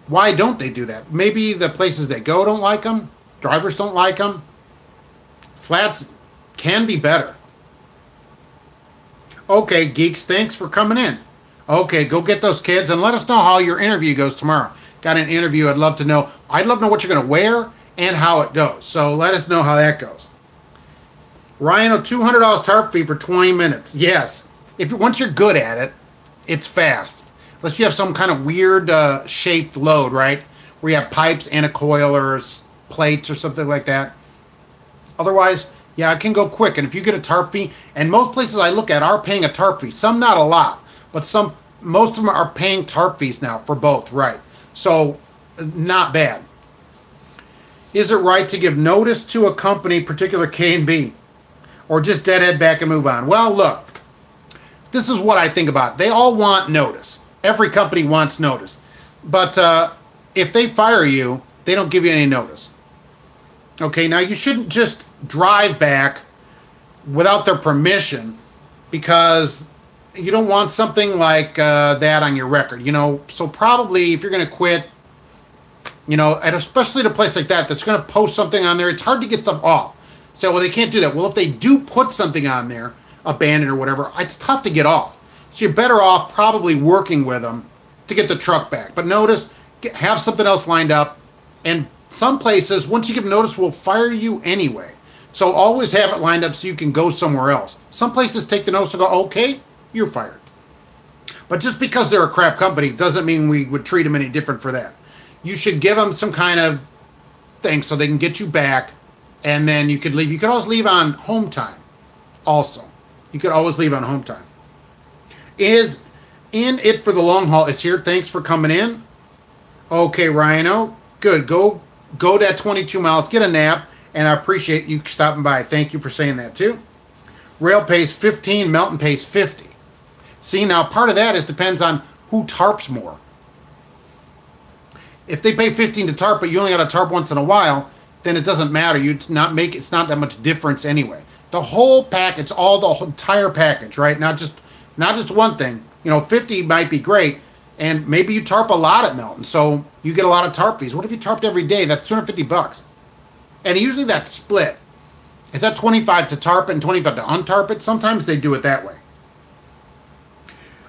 Why don't they do that? Maybe the places they go don't like them. Drivers don't like them. Flats can be better. Okay, geeks, thanks for coming in. Okay, go get those kids and let us know how your interview goes tomorrow. Got an interview, I'd love to know. I'd love to know what you're going to wear and how it goes. So let us know how that goes. Ryan, a $200 tarp fee for 20 minutes. Yes. Once you're good at it, it's fast. Unless you have some kind of weird shaped load, right? Where you have pipes and a coil or plates or something like that. Otherwise, yeah, it can go quick. And if you get a tarp fee, and most places I look at are paying a tarp fee. Some not a lot, but most of them are paying tarp fees now for both, right? So, not bad. Is it right to give notice to a company, particular K and B? Or just deadhead back and move on? Well, look, this is what I think about it. They all want notice. Every company wants notice. But if they fire you, they don't give you any notice. Okay, now you shouldn't just drive back without their permission because you don't want something like that on your record, you know. So probably if you're going to quit, you know, and especially at a place like that that's going to post something on there, it's hard to get stuff off. So, well, they can't do that. Well, if they do put something on there, abandoned or whatever, it's tough to get off. So you're better off probably working with them to get the truck back. But notice, have something else lined up. And some places, once you give notice, will fire you anyway. So always have it lined up so you can go somewhere else. Some places take the notice and go, okay, you're fired. But just because they're a crap company doesn't mean we would treat them any different for that. You should give them some kind of thing so they can get you back, and then you could leave. You could always leave on home time also. You could always leave on home time. Is in it for the long haul is here. Thanks for coming in. Okay, Rhino. Good. Go that 22 miles. Get a nap. And I appreciate you stopping by. Thank you for saying that too. Rail pays 15. Mountain pays 50. See, now part of that depends on who tarps more. If they pay 15 to tarp, but you only got to tarp once in a while, then it doesn't matter. It's not that much difference anyway. The whole package, the entire package, right? Not just one thing. You know, 50 might be great, and maybe you tarp a lot at Melton, so you get a lot of tarp fees. What if you tarped every day? That's $250. And usually that's split. Is that 25 to tarp it and 25 to untarp it? Sometimes they do it that way.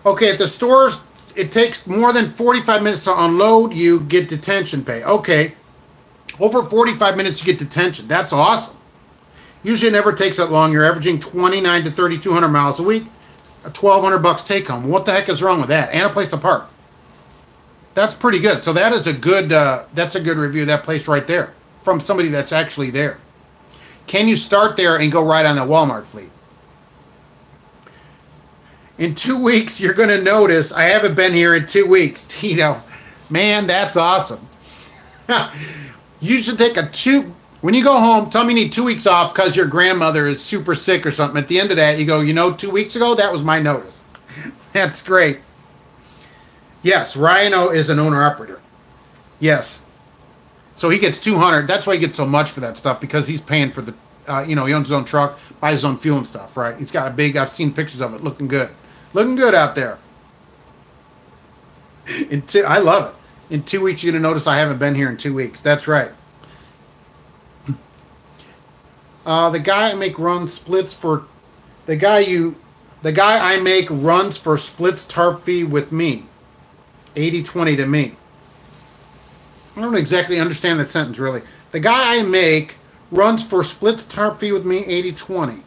Okay, at the stores, it takes more than 45 minutes to unload. You get detention pay. Okay, over 45 minutes you get detention. That's awesome. Usually it never takes that long. You're averaging 29 to 3,200 miles a week. $1,200 take home. What the heck is wrong with that? And a place to park. That's pretty good. So that is a good. That's a good review of that place right there from somebody that's actually there. Can you start there and go right on the Walmart fleet? In 2 weeks, you're going to notice I haven't been here in 2 weeks, Tito. Man, that's awesome. You should take when you go home, tell me you need 2 weeks off because your grandmother is super sick or something. At the end of that, you go, 2 weeks ago, that was my notice. That's great. Yes, Rhino is an owner-operator. Yes. So he gets $200. That's why he gets so much for that stuff, because he's paying for the, he owns his own truck, buys his own fuel and stuff, right? He's got a big, I've seen pictures of it, looking good. Looking good out there. I love it. In 2 weeks, you're going to notice I haven't been here in 2 weeks. That's right. The guy I make runs splits for... The guy I make runs for splits tarp fee with me. 80-20 to me. I don't exactly understand that sentence, really. The guy I make runs for splits tarp fee with me, 80-20.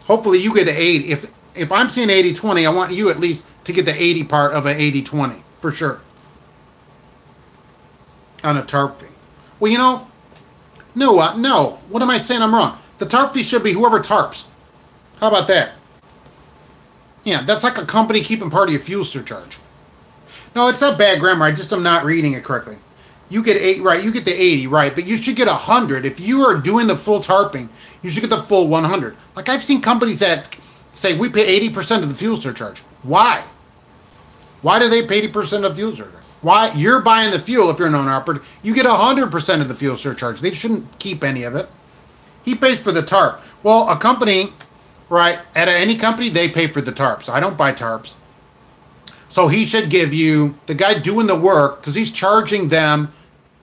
Hopefully you get to 80. If I'm seeing 80-20, I want you at least to get the 80 part of an 80-20, for sure. On a tarp fee. Well, no. What am I saying? I'm wrong. The tarp fee should be whoever tarps. How about that? Yeah, that's like a company keeping part of your fuel surcharge. No, it's not bad grammar. I just am not reading it correctly. You get 8, right? You get the 80, right? But you should get 100. If you are doing the full tarping, you should get the full 100. Like I've seen companies that say we pay 80% of the fuel surcharge. Why? Why do they pay 80% of fuel surcharge? Why? You're buying the fuel if you're an owner-operator. You get 100% of the fuel surcharge. They shouldn't keep any of it. He pays for the tarp. Well, a company, Right. At any company, they pay for the tarps. I don't buy tarps. So he should give you, the guy doing the work, because he's charging them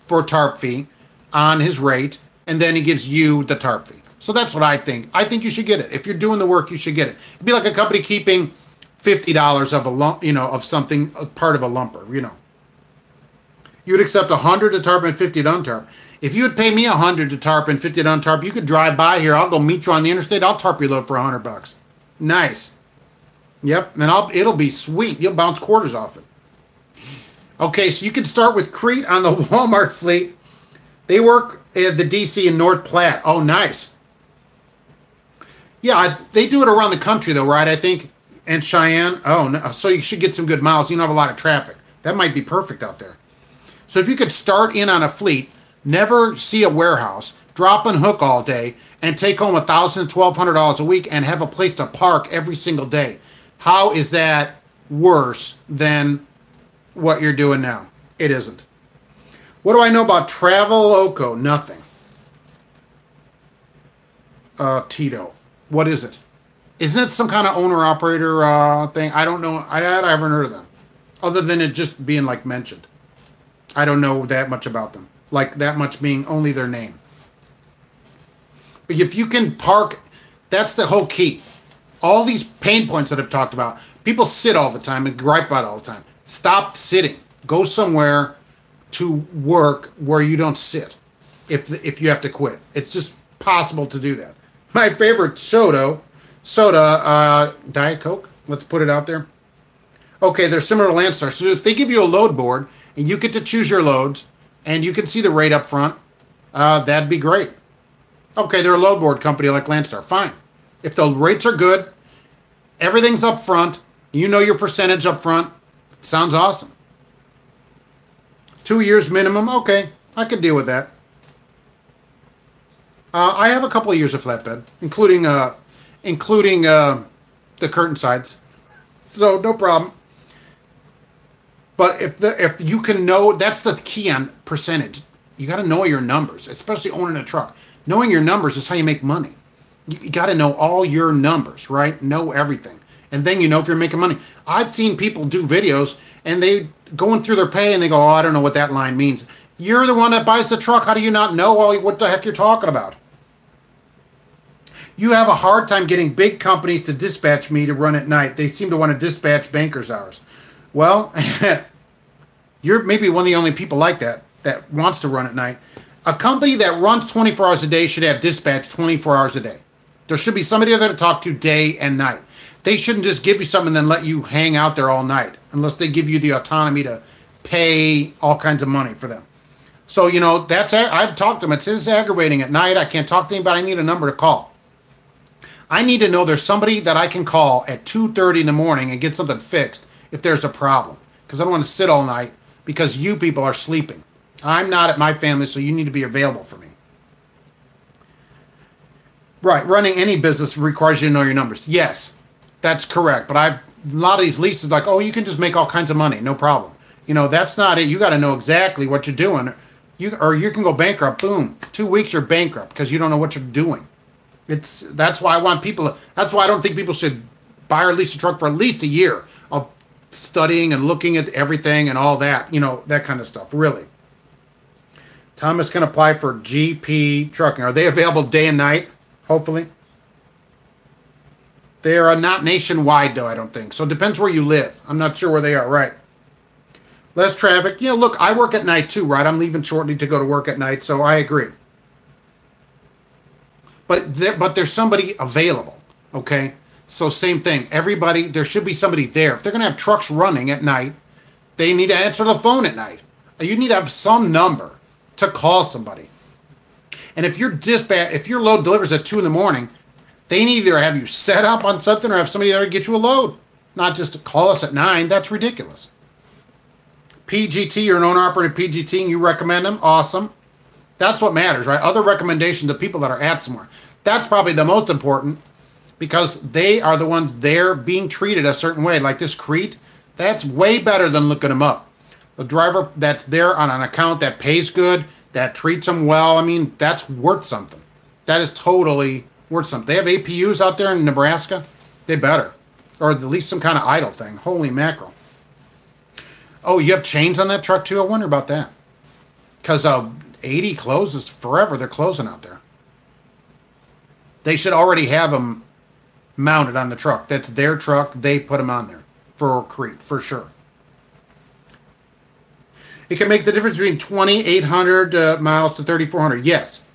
for a tarp fee on his rate, and then he gives you the tarp fee. So that's what I think. I think you should get it. If you're doing the work, you should get it. It'd be like a company keeping $50 of a lump, of something, a part of a lumper, You would accept 100 to tarp and 50 to untarp. If you would pay me 100 to tarp and 50 to untarp, you could drive by here. I'll go meet you on the interstate. I'll tarp your load for $100. Nice. Yep, and it'll be sweet. You'll bounce quarters off it. Okay, so you can start with Crete on the Walmart fleet. They work at the DC in North Platte. Oh, nice. Yeah, they do it around the country though, right? I think, and Cheyenne. Oh, no. So you should get some good miles. You don't have a lot of traffic. That might be perfect out there. So if you could start in on a fleet, never see a warehouse, drop and hook all day, and take home $1,000 to $1,200 a week and have a place to park every single day. How is that worse than what you're doing now? It isn't. What do I know about Traveloco? Nothing. Tito. What is it? Isn't it some kind of owner-operator thing? I don't know. I haven't heard of them. Other than it just being, mentioned. I don't know that much about them. That much being only their name. But if you can park, that's the whole key. All these pain points that I've talked about. People sit all the time and gripe about it all the time. Stop sitting. Go somewhere to work where you don't sit. If you have to quit. It's just possible to do that. My favorite soda, Diet Coke. Let's put it out there. Okay, they're similar to Landstar. So if they give you a load board and you get to choose your loads and you can see the rate up front, that'd be great. Okay, they're a load board company like Landstar. Fine. If the rates are good, everything's up front, you know your percentage up front, sounds awesome. 2 years minimum, okay, I could deal with that. I have a couple of years of flatbed, including the curtain sides, so no problem. But if you can know, that's the key on percentage. You got to know your numbers, especially owning a truck. Knowing your numbers is how you make money. You got to know all your numbers, right? Know everything. And then you know if you're making money. I've seen people do videos and they going through their pay and they go, oh, I don't know what that line means. You're the one that buys the truck. How do you not know what the heck you're talking about? You have a hard time getting big companies to dispatch me to run at night. They seem to want to dispatch bankers' hours. Well, you're maybe one of the only people like that wants to run at night. A company that runs 24 hours a day should have dispatch 24 hours a day. There should be somebody there to talk to day and night. They shouldn't just give you something and then let you hang out there all night unless they give you the autonomy to pay all kinds of money for them. So, I've talked to them. It's aggravating at night. I can't talk to anybody. I need a number to call. I need to know there's somebody that I can call at 2:30 in the morning and get something fixed if there's a problem. Because I don't want to sit all night because you people are sleeping. I'm not at my family, so you need to be available for me. Right, running any business requires you to know your numbers. Yes, that's correct. But a lot of these leases like, oh, you can just make all kinds of money, no problem. That's not it. You got to know exactly what you're doing. Or you can go bankrupt, boom. 2 weeks you're bankrupt because you don't know what you're doing. That's why that's why I don't think people should buy or lease a truck for at least a year of studying and looking at everything and all that, that kind of stuff, really. Thomas can apply for GP trucking. Are they available day and night? Hopefully. They are not nationwide, though, I don't think. So it depends where you live. I'm not sure where they are, right? Less traffic. Yeah, look, I work at night too, right? I'm leaving shortly to go to work at night, so I agree. But there's somebody available, okay? So same thing. There should be somebody there. If they're going to have trucks running at night, they need to answer the phone at night. You need to have some number to call somebody. And if your load delivers at 2 in the morning, they need to either have you set up on something or have somebody there to get you a load. Not just to call us at 9. That's ridiculous. PGT, you're an owner-operated PGT and you recommend them? Awesome. That's what matters, right? Other recommendations to people that are at somewhere. That's probably the most important because they are the ones there being treated a certain way. Like this Crete, that's way better than looking them up. The driver that's there on an account that pays good, that treats them well, that's worth something. That is totally Worth something. They have APUs out there in Nebraska? They better. Or at least some kind of idle thing. Holy mackerel. Oh, you have chains on that truck too? I wonder about that. Because 80 closes forever. They're closing out there. They should already have them mounted on the truck. That's their truck. They put them on there for Crete, for sure. It can make the difference between 2,800 miles to 3,400. Yes.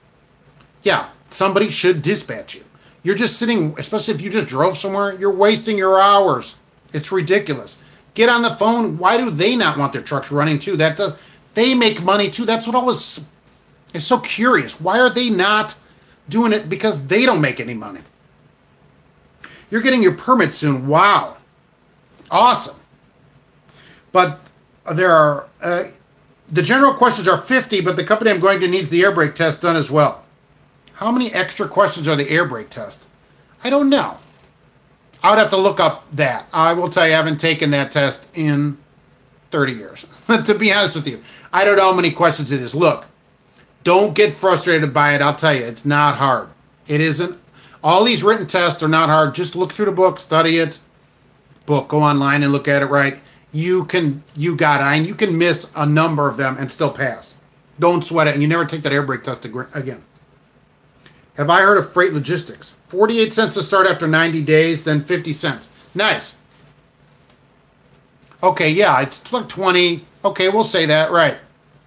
Yeah, somebody should dispatch you. You're just sitting, especially if you just drove somewhere, you're wasting your hours. It's ridiculous. Get on the phone. Why do they not want their trucks running too? They make money too. That's what always is so curious. Why are they not doing it? Because they don't make any money. You're getting your permit soon. Wow. Awesome. But there are, the general questions are 50, but the company I'm going to needs the air brake test done as well. How many extra questions are the air brake test? I don't know. I would have to look up that. I will tell you, I haven't taken that test in 30 years. To be honest with you, I don't know how many questions it is. Look, don't get frustrated by it. I'll tell you, it's not hard. It isn't. All these written tests are not hard. Just look through the book, study it. Go online and look at it right. You got it. And you can miss a number of them and still pass. Don't sweat it. And you never take that air brake test again. Have I heard of freight logistics? 48 cents to start after 90 days, then 50 cents. Nice. Okay, yeah, it's like 20. Okay, we'll say that, right.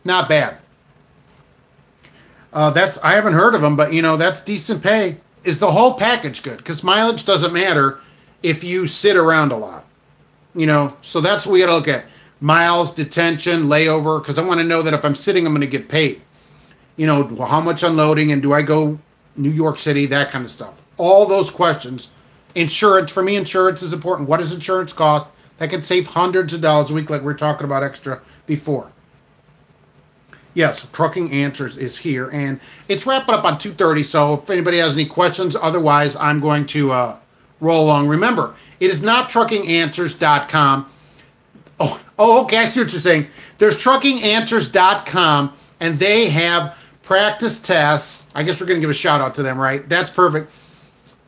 Not bad. I haven't heard of them, but that's decent pay. Is the whole package good? Because mileage doesn't matter if you sit around a lot. So that's what we got to look at. Miles, detention, layover, because I want to know that if I'm sitting, I'm going to get paid. How much unloading, and do I go New York City, that kind of stuff. All those questions. Insurance, for me, insurance is important. What does insurance cost? That can save hundreds of dollars a week like we were talking about extra before. Yes, Trucking Answers is here, and it's wrapping up on 2:30, so if anybody has any questions, otherwise I'm going to roll along. Remember, it is not truckinganswers.com. Oh, okay, I see what you're saying. There's truckinganswers.com, and they have practice tests. I guess we're going to give a shout out to them, right? That's perfect.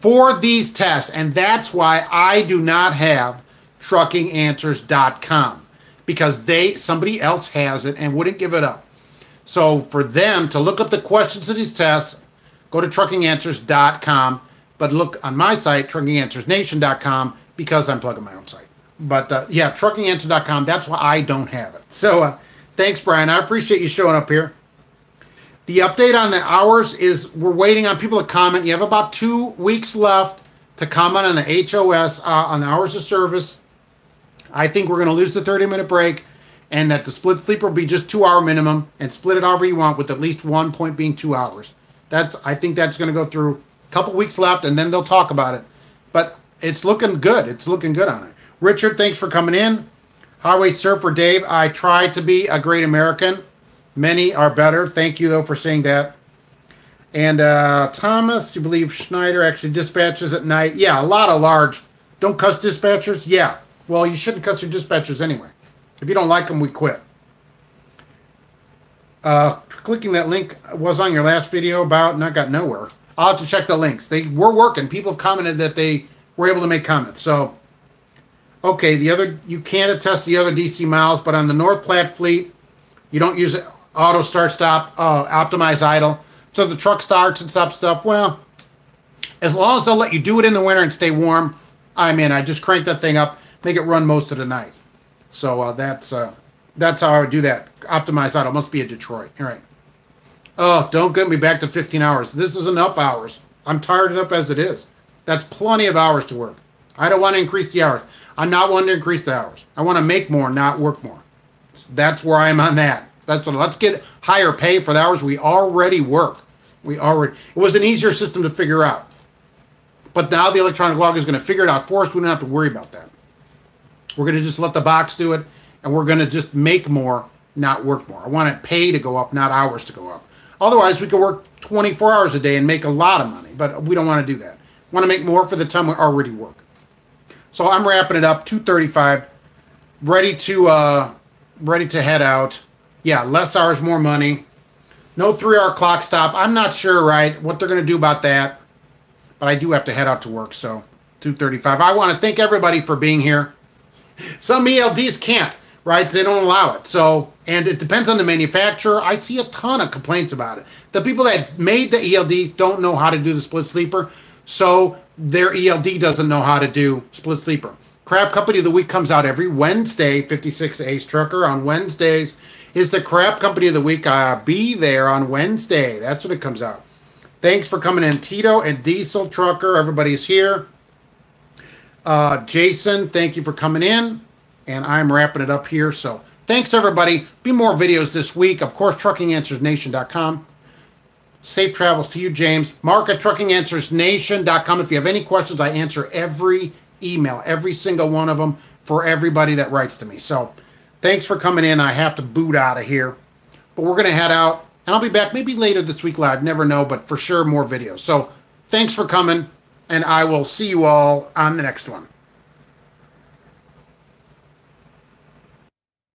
For these tests, and that's why I do not have truckinganswers.com, because somebody else has it and wouldn't give it up. So for them to look up the questions of these tests, go to truckinganswers.com, but look on my site, truckinganswersnation.com, because I'm plugging my own site. But yeah, truckinganswers.com, that's why I don't have it. So thanks, Brian. I appreciate you showing up here. The update on the hours is we're waiting on people to comment. You have about 2 weeks left to comment on the HOS, on the hours of service. I think we're going to lose the 30-minute break, and that the split sleeper will be just 2-hour minimum, and split it however you want, with at least one point being 2 hours. I think that's going to go through. A couple weeks left, and then they'll talk about it. But it's looking good. It's looking good on it. Richard, thanks for coming in. Highway Surfer Dave, I try to be a great American. Many are better. Thank you, though, for saying that. And Thomas, you believe Schneider actually dispatches at night? Yeah, a lot of large. Don't cuss dispatchers? Yeah. Well, you shouldn't cuss your dispatchers anyway. If you don't like them, we quit. Clicking that link was on your last video about, and I got nowhere. I'll have to check the links. They were working. People have commented that they were able to make comments. So, okay, you can't attest the other DC miles, but on the North Platte fleet, you don't use auto start stop, optimize idle. So the truck starts and stops stuff. Well, as long as they'll let you do it in the winter and stay warm, I'm in. I just crank that thing up, make it run most of the night. So that's how I would do that. Optimize idle. Must be a Detroit. All right. Oh, don't get me back to 15 hours. This is enough hours. I'm tired enough as it is. That's plenty of hours to work. I don't want to increase the hours. I'm not wanting to increase the hours. I want to make more, not work more. So that's where I am on that. Let's get higher pay for the hours we already work. It was an easier system to figure out. But now the electronic log is going to figure it out for us. We don't have to worry about that. We're going to just let the box do it, and we're going to just make more, not work more. I want it pay to go up, not hours to go up. Otherwise, we could work 24 hours a day and make a lot of money, but we don't want to do that. We want to make more for the time we already work. So I'm wrapping it up, 2:35, ready to head out. Yeah, less hours, more money. No 3-hour clock stop. I'm not sure, right, what they're going to do about that. but I do have to head out to work, so 2:35. I want to thank everybody for being here. Some ELDs can't, right? They don't allow it. So, and it depends on the manufacturer. I see a ton of complaints about it. The people that made the ELDs don't know how to do the split sleeper, so their ELD doesn't know how to do split sleeper. Crap Company of the Week comes out every Wednesday. 56 Ace Trucker on Wednesdays is the Crap Company of the Week. Be there on Wednesday. That's when it comes out. Thanks for coming in, Tito and Diesel Trucker. Everybody's here. Jason, thank you for coming in. And I'm wrapping it up here. So thanks, everybody. Be more videos this week. Of course, truckinganswersnation.com. Safe travels to you, James. Mark at truckinganswersnation.com. If you have any questions, I answer every email, every single one of them for everybody that writes to me. So thanks for coming in. I have to boot out of here. But we're going to head out. And I'll be back maybe later this week live. Never know, but for sure more videos. So thanks for coming. And I will see you all on the next one.